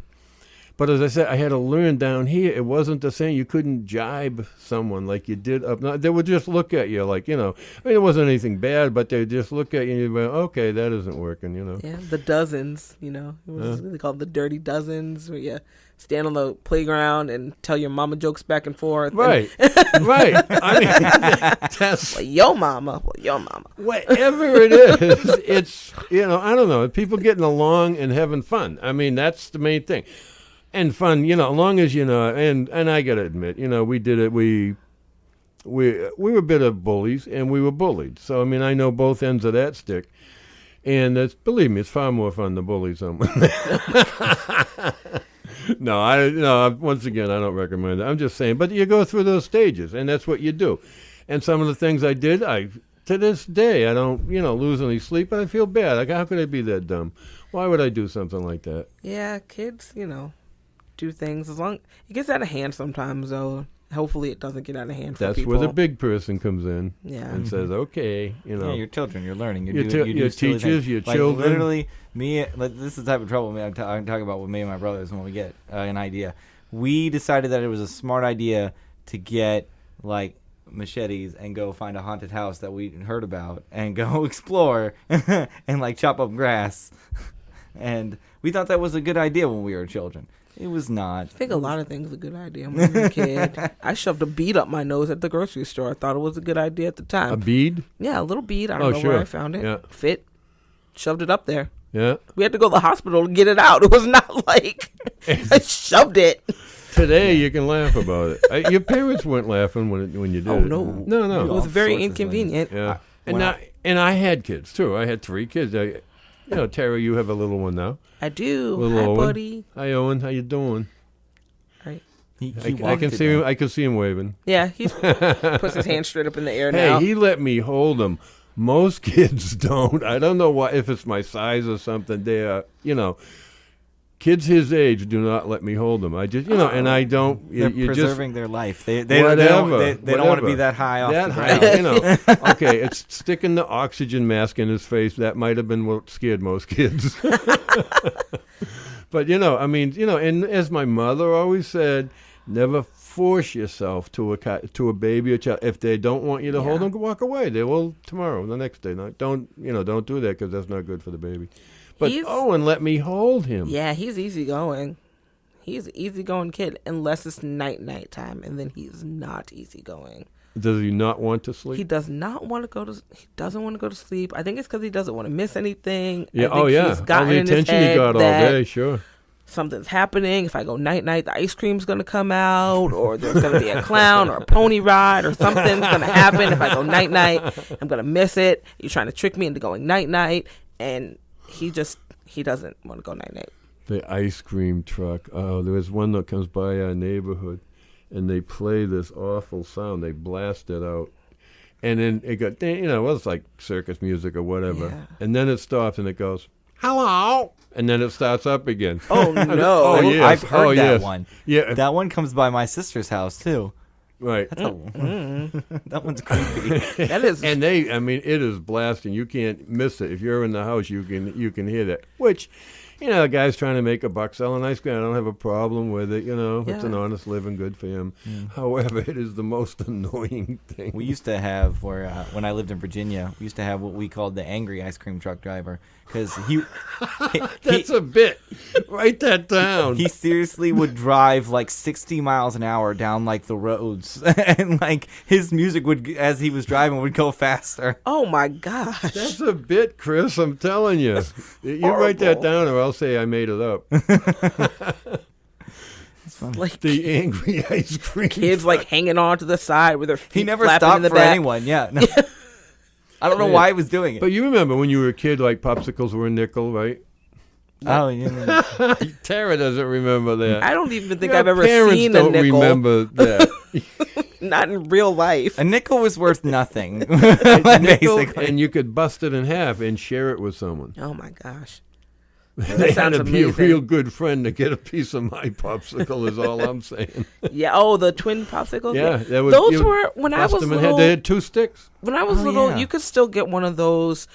But as I said, I had to learn down here, it wasn't the same. You couldn't jibe someone like you did up north. They would just look at you like, it wasn't anything bad, but they'd just look at you and you'd be, okay, that isn't working, Yeah, the dozens, they call it the dirty dozens, where you stand on the playground and tell your mama jokes back and forth. Right, right. That's... Well, your mama. Whatever it is, it's, I don't know, people getting along and having fun. That's the main thing. And fun, as long as and I gotta admit, we did it. We were a bit of bullies, and we were bullied. So I know both ends of that stick, and believe me, it's far more fun to bully someone. No, once again, I don't recommend it. I'm just saying, but you go through those stages, and that's what you do. And some of the things I did, to this day, I don't lose any sleep, but I feel bad. Like, how could I be that dumb? Why would I do something like that? Yeah, kids, do things as long it gets out of hand sometimes, though. Hopefully it doesn't get out of hand for That's people. where the big person comes in. Yeah. And says, okay, Yeah, your children, you're learning. Your teachers, your children. Literally, this is the type of trouble I'm talking about with me and my brothers when we get an idea. We decided that it was a smart idea to get, machetes and go find a haunted house that we heard about and go explore and, chop up grass. And we thought that was a good idea when we were children. It was not. I think a lot of things are a good idea when I was a kid. I shoved a bead up my nose at the grocery store. I thought it was a good idea at the time. A bead? Yeah, a little bead. I don't know where I found it. Yeah. Fit. Shoved it up there. Yeah. We had to go to the hospital to get it out. It was not like I shoved it. Today you can laugh about it. Your parents weren't laughing when you did it. No. No. It was very inconvenient. Yeah. And I had kids, too. I had 3 kids. Tara, you have a little one now. I do. Little Hi, Owen. buddy. Hi, Owen. How you doing? Right. I can see him. I can see him waving. Yeah, he puts his hand straight up in the air now. Hey, he let me hold him. Most kids don't. I don't know why. If it's my size or something. They are, kids his age do not let me hold them. I just, and I don't. They're preserving their life. They don't want to be that high off the ground. Okay, it's sticking the oxygen mask in his face. That might have been what scared most kids. But, and as my mother always said, never force yourself to a baby or child. If they don't want you to hold them, walk away. They will tomorrow, the next day. Don't do that because that's not good for the baby. But Owen let me hold him. Yeah, he's easygoing. He's an easygoing kid unless it's night time, and then he's not easygoing. Does he not want to sleep? He does not want to go to. He doesn't want to go to sleep. I think it's because he doesn't want to miss anything. Yeah. I think he's All gotten the in his attention he head got all that day. Sure. something's happening. If I go night, the ice cream's gonna come out, or there's gonna be a clown or a pony ride, or something's gonna happen. If I go night, I'm gonna miss it. You're trying to trick me into going night, and he doesn't want to go night. The ice cream truck. Oh, there was one that comes by our neighborhood, and they play this awful sound. They blast it out, and then it got, it was like circus music or whatever. Yeah. And then it stops and it goes, hello, and then it starts up again. Oh no! Oh, yes. I've heard that yes. one. Yeah, That one comes by my sister's house too. right. That's that one's creepy. That is. And it is blasting. You can't miss it. If you're in the house, you can hear that. Which, a guy's trying to make a buck selling ice cream. I don't have a problem with it. It's an honest living, good for him. However, it is the most annoying thing. We used to have, when I lived in Virginia, we used to have what we called the angry ice cream truck driver, because That's a bit. Write that down. he seriously would drive like 60 miles an hour down like the roads, and like his music would, as he was driving, would go faster. Oh my gosh! That's a bit, Chris. I'm telling you. You write that down, or I'll say I made it up. Like The angry ice cream. kids like hanging on to the side with their feet He never flapping stopped in the for back. anyone. Yeah, no. I don't know why he was doing it. But you remember when you were a kid, like popsicles were a nickel, right? Oh yeah. Tara doesn't remember that. I don't even think Your I've ever parents seen don't a nickel. remember that. Not in real life. A nickel was worth nothing. Nickel, Basically. and you could bust it in half and share it with someone. Oh my gosh! They had sounds to be a amazing. real good friend to get a piece of my popsicle. Is all I'm saying. Yeah. Oh, the twin popsicles. Yeah, that was, Those you were when I bust was them in little. half. They had 2 sticks. When I was Oh, little, yeah. you could still get one of those.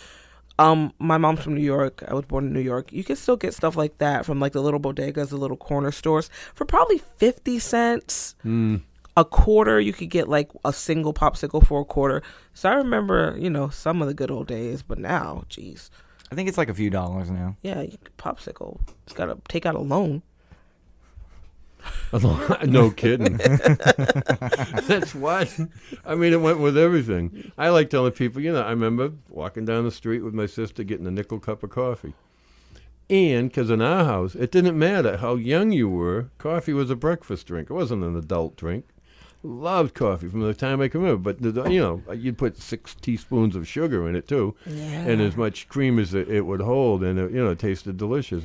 My mom's from New York. I was born in New York. You could still get stuff like that from like the little bodegas, the little corner stores for probably 50 cents. A quarter, you could get like a single popsicle for a quarter. So I remember, some of the good old days. But now, geez, I think it's like a few dollars now. yeah, popsicle. It's got to take out a loan. No kidding. That's what. I mean, it went with everything. I like telling people, I remember walking down the street with my sister getting a nickel cup of coffee. And because in our house, it didn't matter how young you were, coffee was a breakfast drink. It wasn't an adult drink. Loved coffee from the time I can remember. But, you'd put 6 teaspoons of sugar in it, too. Yeah. And as much cream as it would hold. And, it tasted delicious.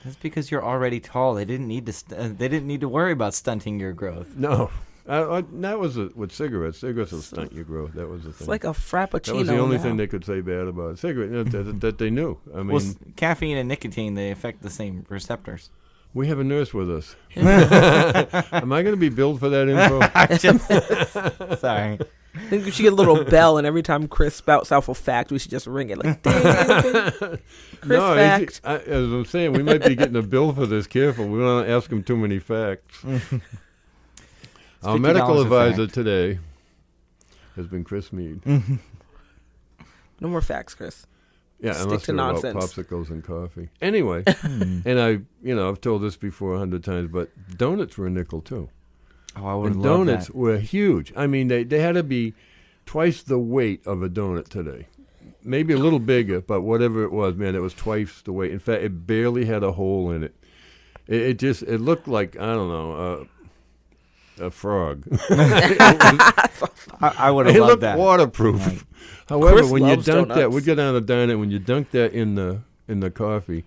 That's because you're already tall. They didn't need to. They didn't need to worry about stunting your growth. No. That was with cigarettes. Cigarettes will stunt your growth. That was the thing. It's like a frappuccino. That was the only now. thing they could say bad about it. Cigarette that they knew. I mean, Well, caffeine and nicotine, they affect the same receptors. we have a nurse with us. Am I going to be billed for that info? Sorry. I think we should get a little bell, and every time Chris spouts out a fact, we should just ring it like, ding. Chris fact. As I'm saying, we might be getting a bill for this. Careful. We don't ask him too many facts. Our $50 medical a advisor fact. today has been Chris Mead. No more facts, Chris. Yeah, Stick unless to they're about nonsense. popsicles and coffee. Anyway, and I've told this before 100 times, but donuts were a nickel too. Oh, I would And love donuts that. were huge. I mean, they had to be twice the weight of a donut today. Maybe a little bigger, but whatever it was, man, it was twice the weight. In fact, it barely had a hole in it. It looked like, I don't know, a frog. I would have It loved looked that. waterproof. Right. However, Chris when you loves dunk that, donuts. we'd go down to dine when you dunk that in the coffee,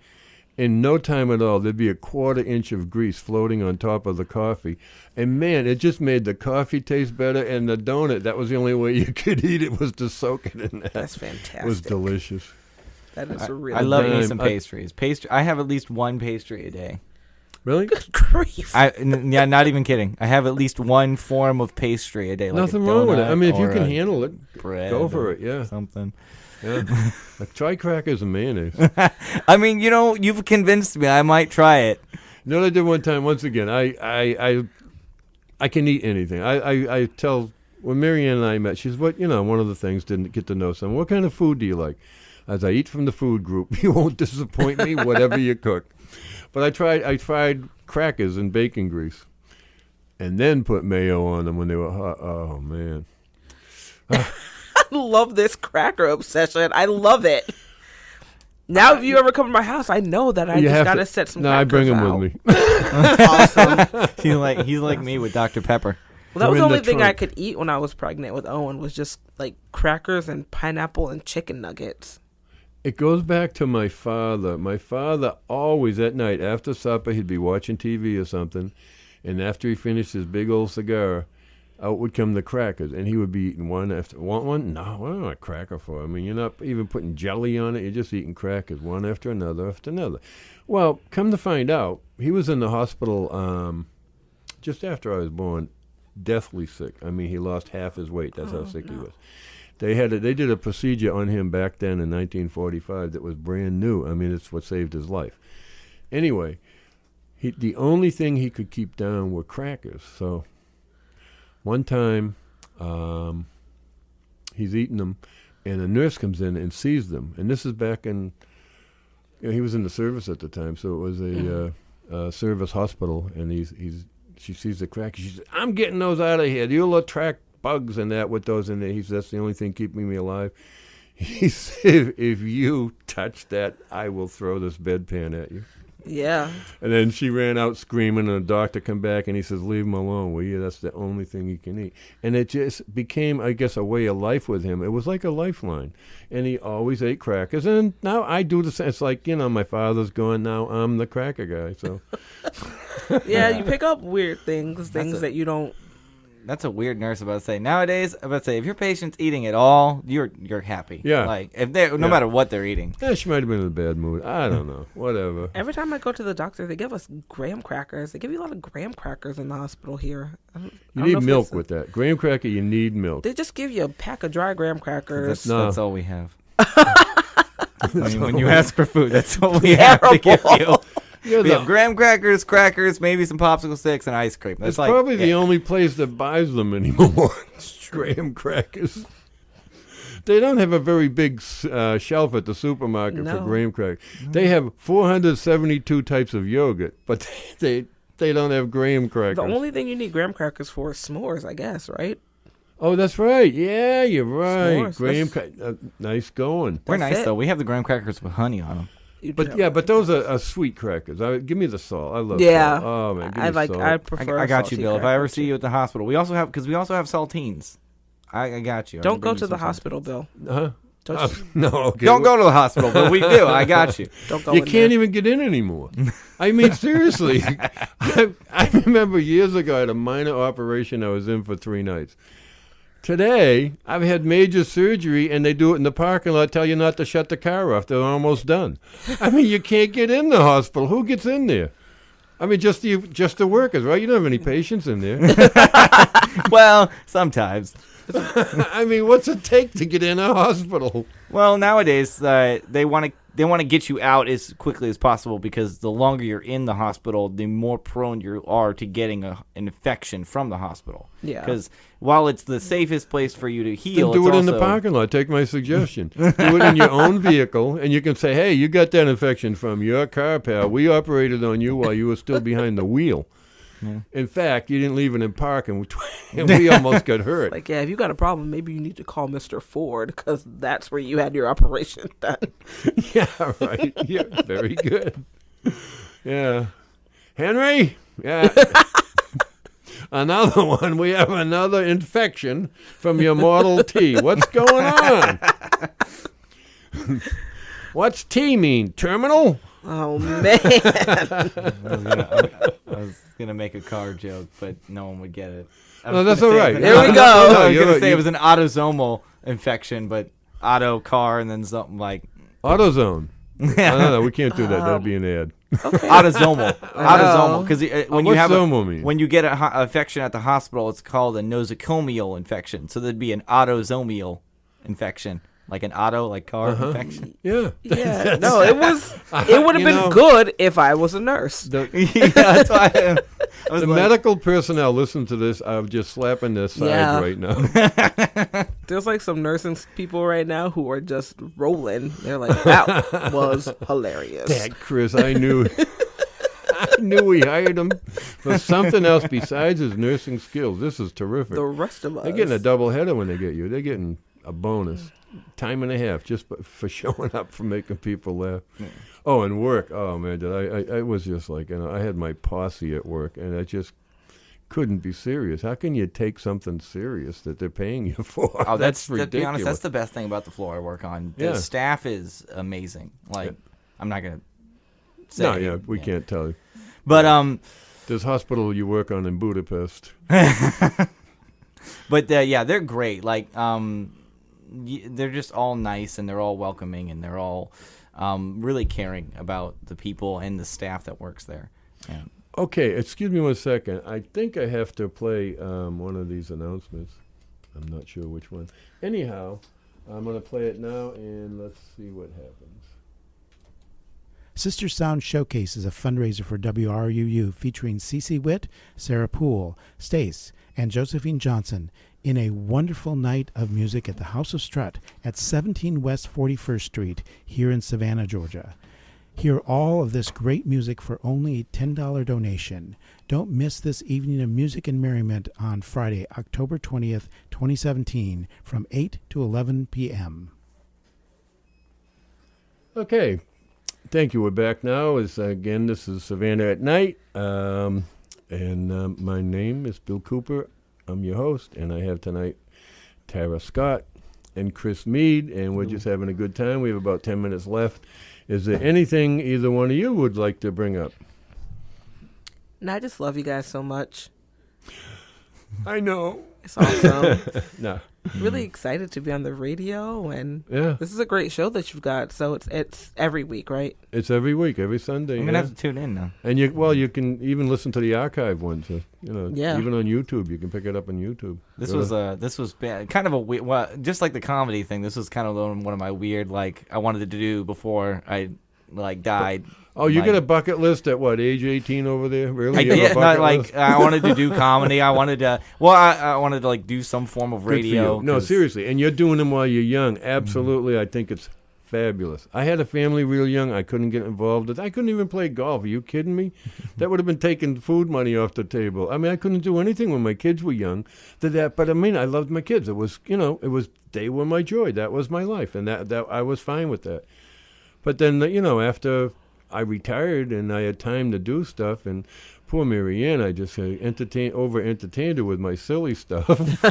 in no time at all, there'd be a 1/4 inch of grease floating on top of the coffee. And man, it just made the coffee taste better. And the donut, that was the only way you could eat it, was to soak it in that. That's fantastic. It was delicious. That is a real. I love Dime. eating some pastries. I have at least one pastry a day. Really? Good grief. Yeah, not even kidding. I have at least one form of pastry a day. Like Nothing a wrong with it. I donut mean, if you or can a handle it, bread go for or it. Yeah. something. Yeah. Try crackers and mayonnaise. I mean, you've convinced me. I might try it. You know what I did one time? Once again, I can eat anything. I tell, when Marianne and I met, she's one of the things, didn't get to know someone. What kind of food do you like? As I eat from the food group, you won't disappoint me, whatever you cook. But I tried crackers and bacon grease, and then put mayo on them when they were hot. Oh man! I love this cracker obsession. I love it. Now, if you ever come to my house, I know that I just gotta set some. No, I bring them out. with me. Awesome. He's like me with Dr. Pepper. Well, that was They're the in only the thing I trunk. could eat when I was pregnant with Owen was just like crackers and pineapple and chicken nuggets. It goes back to my father. My father always at night after supper he'd be watching TV or something, and after he finished his big old cigar, out would come the crackers, and he would be eating one after. Want one? No, what am I a cracker for? I mean, you're not even putting jelly on it. You're just eating crackers one after another after another. Well, come to find out, he was in the hospital just after I was born, deathly sick. I mean, he lost half his weight. That's how sick he was. They did a procedure on him back then in 1945 that was brand new. I mean, it's what saved his life. Anyway, the only thing he could keep down were crackers. So one time he's eating them, and a nurse comes in and sees them. And this is back in, he was in the service at the time, so it was a service hospital. And she sees the crackers. She says, "I'm getting those out of here. You'll attract bugs and that with those in there." He says, "That's the only thing keeping me alive." He said, if you touch that, I will throw this bedpan at you. Yeah. And then she ran out screaming, and the doctor come back, and he says, "Leave him alone, will you? That's the only thing he can eat." And it just became, I guess, a way of life with him. It was like a lifeline. And he always ate crackers. And now I do the same. It's like, my father's gone, now I'm the cracker guy. So Yeah, you pick up weird things that you don't. That's a weird nurse about to say. Nowadays, if your patient's eating it all, you're happy. Yeah. Like if they no matter what they're eating. yeah, she might have been in a bad mood. I don't know. Whatever. Every time I go to the doctor, they give us graham crackers. They give you a lot of graham crackers in the hospiel here. You need milk with that. Graham cracker, you need milk. They just give you a pack of dry graham crackers. That's all we have. when you ask for food, that's all we have to give you. We have graham crackers, maybe some popsicle sticks, and ice cream. That's It's probably the only place that buys them anymore. Graham crackers. They don't have a very big shelf at the supermarket for graham crackers. They have 472 types of yogurt, but they don't have graham crackers. The only thing you need graham crackers for is s'mores, I guess, right? Oh, that's right. Yeah, you're right. S'mores. Graham nice going. We're That's nice it. though. We have the graham crackers with honey on them. But those are sweet crackers. Give me the salt. I love Yeah. salt. Oh man, give me I salt. prefer. I got you, salty Bill. If I ever crackers. see you at the hospital, we also have saltines. I got you. Don't go to the hospital, Bill. Huh? Don't, No, okay. Don't go to the hospital, but we do. I got you. don't go. You in can't there. even get in anymore. I mean, seriously. I remember years ago I had a minor operation I was in for 3 nights. Today, I've had major surgery, and they do it in the parking lot, tell you not to shut the car off. They're almost done. I mean, you can't get in the hospital. Who gets in there? I mean, just the workers, right? You don't have any patients in there. Well, sometimes. I mean, what's it take to get in a hospital? Well, nowadays they want to get you out as quickly as possible because the longer you're in the hospital, the more prone you are to getting an infection from the hospital. Yeah. Because while it's the safest place for you to heal, Then do it's it in the also- parking lot. Take my suggestion. Do it in your own vehicle, and you can say, "Hey, you got that infection from your car, pal. We operated on you while you were still behind the wheel. Yeah. In fact, you didn't leave it in park, and we almost got hurt." Like, yeah, if you got a problem, maybe you need to call Mr. Ford because that's where you had your operation done. Yeah, right. Yeah, very good. Yeah. Henry? Yeah. Another one. We have another infection from your Model T. What's going on? What's T mean? Terminal? Oh man! I was gonna make a car joke, but no one would get it. No, that's all right. There we go. I was you're gonna right. say it was an autosomal infection, but auto car and then something like AutoZone. No, we can't do that. That'd be an ad. Okay. autosomal. Because when you what's have zomo mean? when you get an infection at the hospital, it's called a nosocomial infection. So there'd be an autosomal infection. like an auto, like car infection. Yeah. Yeah, no, it would have been good if I was a nurse. Yeah, that's why I was The like, medical personnel listen to this. I'm just slapping their side Yeah. right now. There's like some nursing people right now who are just rolling. They're like, that was hilarious. Dad, Chris, I knew we hired him for something else besides his nursing skills. This is terrific. The rest of us. They're getting a double header when they get you. They're getting a bonus. Time and a half just for showing up, for making people laugh. Yeah. Oh, and work. Oh, man, I was just like, I had my posse at work, and I just couldn't be serious. How can you take something serious that they're paying you for? Oh, that's to ridiculous. be honest, that's the best thing about the floor I work on. The Yeah. staff is amazing. Like, I'm not gonna say. No, yeah, we can't tell you. But There's hospital you work on in Budapest. But yeah, they're great. Like, they're just all nice and they're all welcoming and they're all really caring about the people and the staff that works there. Yeah. Okay, excuse me 1 second. I think I have to play one of these announcements. I'm not sure which one. Anyhow, I'm going to play it now, and let's see what happens. Sister Sound Showcase is a fundraiser for WRUU featuring Cece Witt, Sarah Poole, Stace, and Josephine Johnson in a wonderful night of music at the House of Strut at 17 West 41st Street here in Savannah, Georgia. Hear all of this great music for only a $10 donation. Don't miss this evening of music and merriment on Friday, October 20th, 2017 from 8 to 11 p.m. Okay. Thank you. We're back now. Again, this is Savannah at Night. And my name is Bill Cooper. I'm your host. And I have tonight Tara Scott and Chris Mead. And we're just having a good time. We have about 10 minutes left. Is there anything either one of you would like to bring up? And I just love you guys so much. I know. It's awesome. No. Really excited to be on the radio, and Yeah. this is a great show that you've got. So it's every week, right? It's every week, every Sunday. I'm going to have to tune in now. And you can even listen to the archive ones. Yeah. Even on YouTube, you can pick it up on YouTube. This was kind of a weird, well, just like the comedy thing. This was kind of one of my weird, like, I wanted to do before I died. Oh, you Like- got a bucket list at what, age 18 over there? Really? I You have a did, bucket not list? like I wanted to do comedy. I wanted to. Well, I wanted to like do some form of Good for radio. you. No, 'cause- seriously. And you're doing them while you're young. Absolutely. I think it's fabulous. I had a family real young. I couldn't get involved. I couldn't even play golf. Are you kidding me? That would have been taking food money off the table. I mean, I couldn't do anything when my kids were young. But I mean, I loved my kids. It was, they were my joy. That was my life. And that I was fine with that. But then, after I retired and I had time to do stuff, and poor Mary Ann, I just over-entertained her with my silly stuff.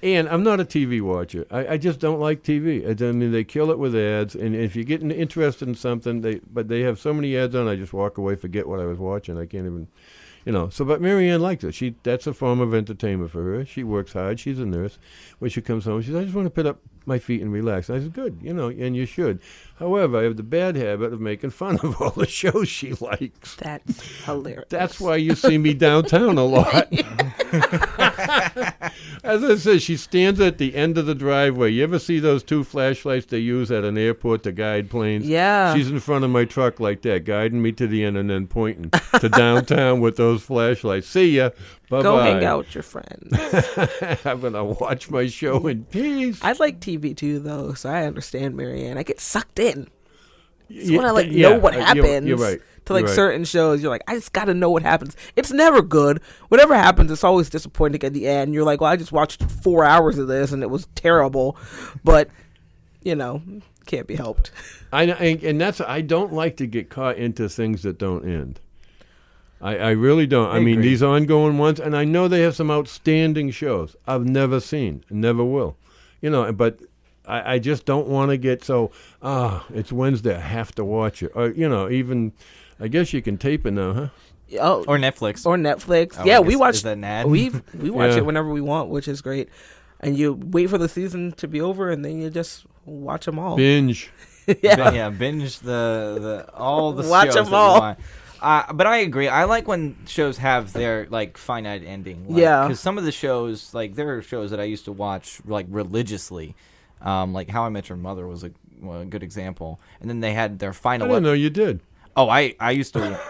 And I'm not a TV watcher. I just don't like TV. I mean, they kill it with ads, and if you get interested in something, they have so many ads on, I just walk away, forget what I was watching. I can't even, but Mary Ann likes it. That's a form of entertainment for her. She works hard. She's a nurse. When she comes home, she says, I just want to put up my feet and relax. I said, good, and you should. However, I have the bad habit of making fun of all the shows she likes. That's hilarious. That's why you see me downtown a lot. As I said, she stands at the end of the driveway. You ever see those two flashlights they use at an airport to guide planes? Yeah. She's in front of my truck like that, guiding me to the end and then pointing to downtown with those flashlights. See ya. Bye-bye. Go hang out with your friends. I'm going to watch my show in peace. I like TV too, though, so I understand Marianne. I get sucked in. So when I know what you're- happens You're right. to like You're right. certain shows, you're like, I just got to know what happens. It's never good. Whatever happens, it's always disappointing at the end. You're like, well, I just watched 4 hours of this and it was terrible, but can't be helped. And that's, I don't like to get caught into things that don't end. I really don't. I mean, agree. these ongoing ones, and I know they have some outstanding shows I've never seen, never will. But I just don't want to get so, it's Wednesday, I have to watch it. Or, even, I guess you can tape it now, huh? Oh, Or Netflix. or Netflix. Oh, yeah, I we guess- watch. is that an ad? We watch Yeah. it whenever we want, which is great. And you wait for the season to be over, and then you just watch them all. Binge. Yeah. Binge the all the Watch shows them that you all. want. But I agree. I like when shows have their like finite ending. Yeah. Because some of the shows, like there are shows that I used to watch like religiously, Like How I Met Your Mother was a good example. And then they had their I final. didn't know you did. Oh, I used to.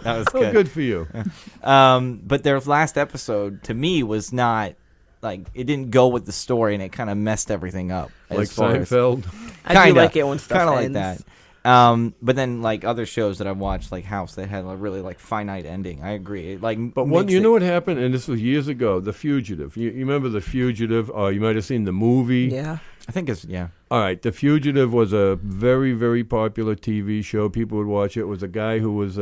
That was Oh, good for you. But their last episode to me was not like it didn't go with the story, and it kind of messed everything up. Like as far as- Seinfeld. I do like it when stuff kind of ends. like that. But then like other shows that I've watched, like House, that had a really like finite ending. I agree. It, like, But you know what happened, and this was years ago, The Fugitive. You remember The Fugitive? Or you might have seen the movie. Yeah. I think it's All right, The Fugitive was a very, very popular TV show. People would watch it. It was a guy who was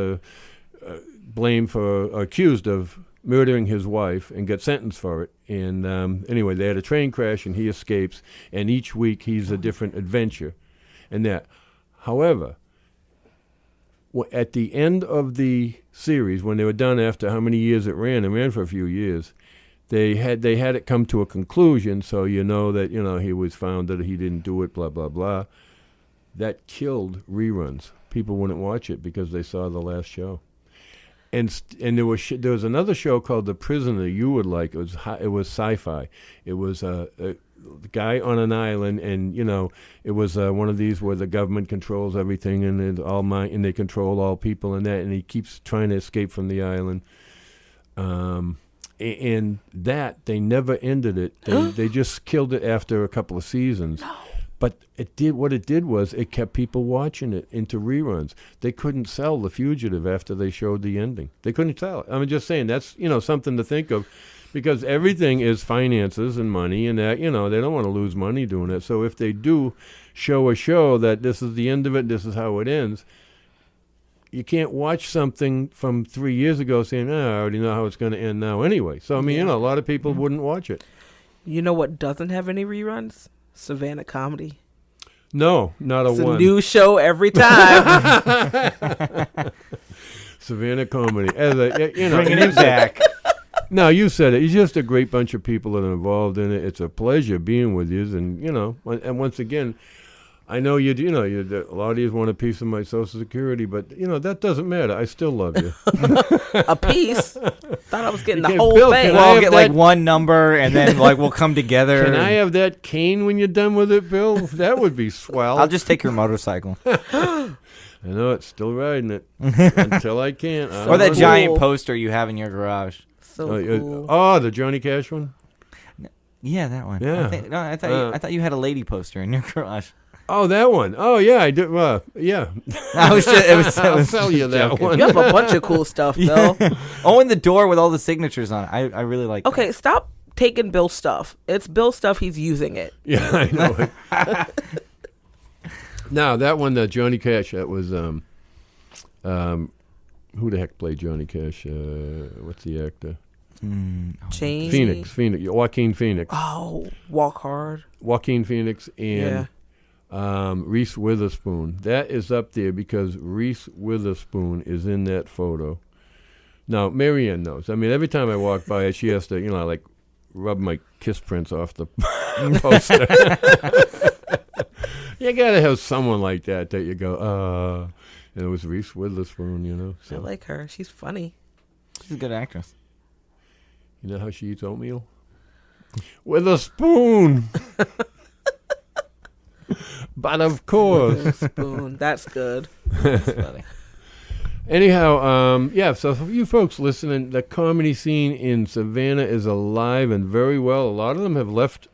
accused of murdering his wife and got sentenced for it. And anyway, they had a train crash, and he escapes. And each week, he's a different adventure. And that, however, at the end of the series, when they were done after how many years it ran for a few years, they had it come to a conclusion. So you know that he was found that he didn't do it. Blah blah blah. That killed reruns. People wouldn't watch it because they saw the last show. And there was another show called The Prisoner you would like. It was sci-fi. It was a guy on an island, and it was one of these where the government controls everything, and it's all and they control all people and that. And he keeps trying to escape from the island. And that they never ended it. They just killed it after a couple of seasons. No. But what it did was it kept people watching it into reruns. They couldn't sell The Fugitive after they showed the ending. They couldn't sell it. I'm just saying that's something to think of, because everything is finances and money, and that they don't want to lose money doing it. So if they do show a show that this is the end of it, this is how it ends, you can't watch something from 3 years ago saying, I already know how it's going to end now anyway. So I mean, a lot of people wouldn't watch it. You know what doesn't have any reruns? Savannah Comedy. No, not It's one. a new show every time. Savannah Comedy. bringing it back. No, you said it. You're just a great bunch of people that are involved in it. It's a pleasure being with you, and and once again, I know you do. A lot of you want a piece of my Social Security, but that doesn't matter. I still love you. A piece. Thought I was getting the Okay, whole Bill, thing. can I Well, I'll have get like one number, and then like we'll come together. Can I have that cane when you're done with it, Bill? That would be swell. I'll just take your motorcycle. I know it's still riding it until I can't. Or that cool. giant poster you have in your garage. So cool. The Johnny Cash one. Yeah, that one. Yeah. I thought you had a lady poster in your garage. Oh, that one. Oh, yeah, I do. Yeah. I was just, I'll sell you that joking. one. You have a bunch of cool stuff, Bill. Oh, in the door with all the signatures on it. I really like Okay, that. stop taking Bill's stuff. It's Bill's stuff. He's using it. Yeah, I know it. Now, that one, Johnny Cash, that was, who the heck played Johnny Cash? What's the actor? Change. Phoenix. Joaquin Phoenix. Oh, Walk Hard. Joaquin Phoenix and Reese Witherspoon. That is up there because Reese Witherspoon is in that photo. Now, Marianne knows. I mean, every time I walk by, she has to, like, rub my kiss prints off the poster. You got to have someone like that you go, and it was Reese Witherspoon, So. I like her. She's funny. She's a good actress. You know how she eats oatmeal? With a spoon. But of course. Spoon. That's good. That's funny. Anyhow, so for you folks listening, the comedy scene in Savannah is alive and very well. A lot of them have left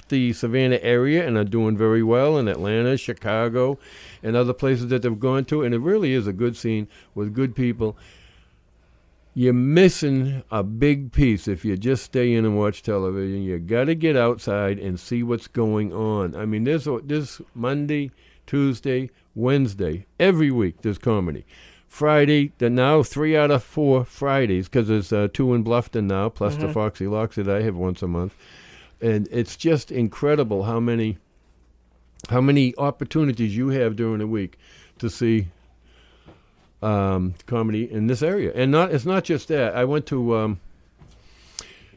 the Savannah area and are doing very well in Atlanta, Chicago, and other places that they've gone to. And it really is a good scene with good people. You're missing a big piece if you just stay in and watch television. You got to get outside and see what's going on. I mean, there's Monday, Tuesday, Wednesday, every week there's comedy. Friday, now 3 out of 4 Fridays, because there's 2 in Bluffton now, plus the Foxy Locks that I have once a month. And it's just incredible how many opportunities you have during the week to see comedy in this area. And it's not just that. I went to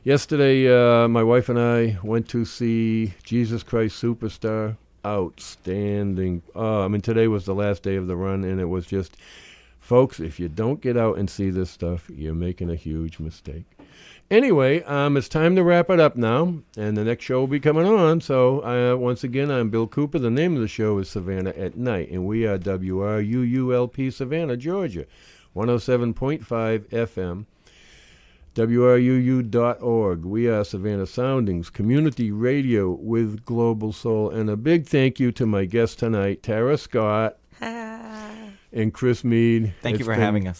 yesterday. My wife and I went to see Jesus Christ Superstar. Outstanding. Today was the last day of the run, and it was just, folks, if you don't get out and see this stuff, you're making a huge mistake. Anyway, it's time to wrap it up now, and the next show will be coming on. So, once again, I'm Bill Cooper. The name of the show is Savannah at Night, and we are WRUULP Savannah, Georgia, 107.5 FM, WRUU.org. We are Savannah Soundings, community radio with global soul. And a big thank you to my guest tonight, Tara Scott and Chris Mead. Thank you for having us.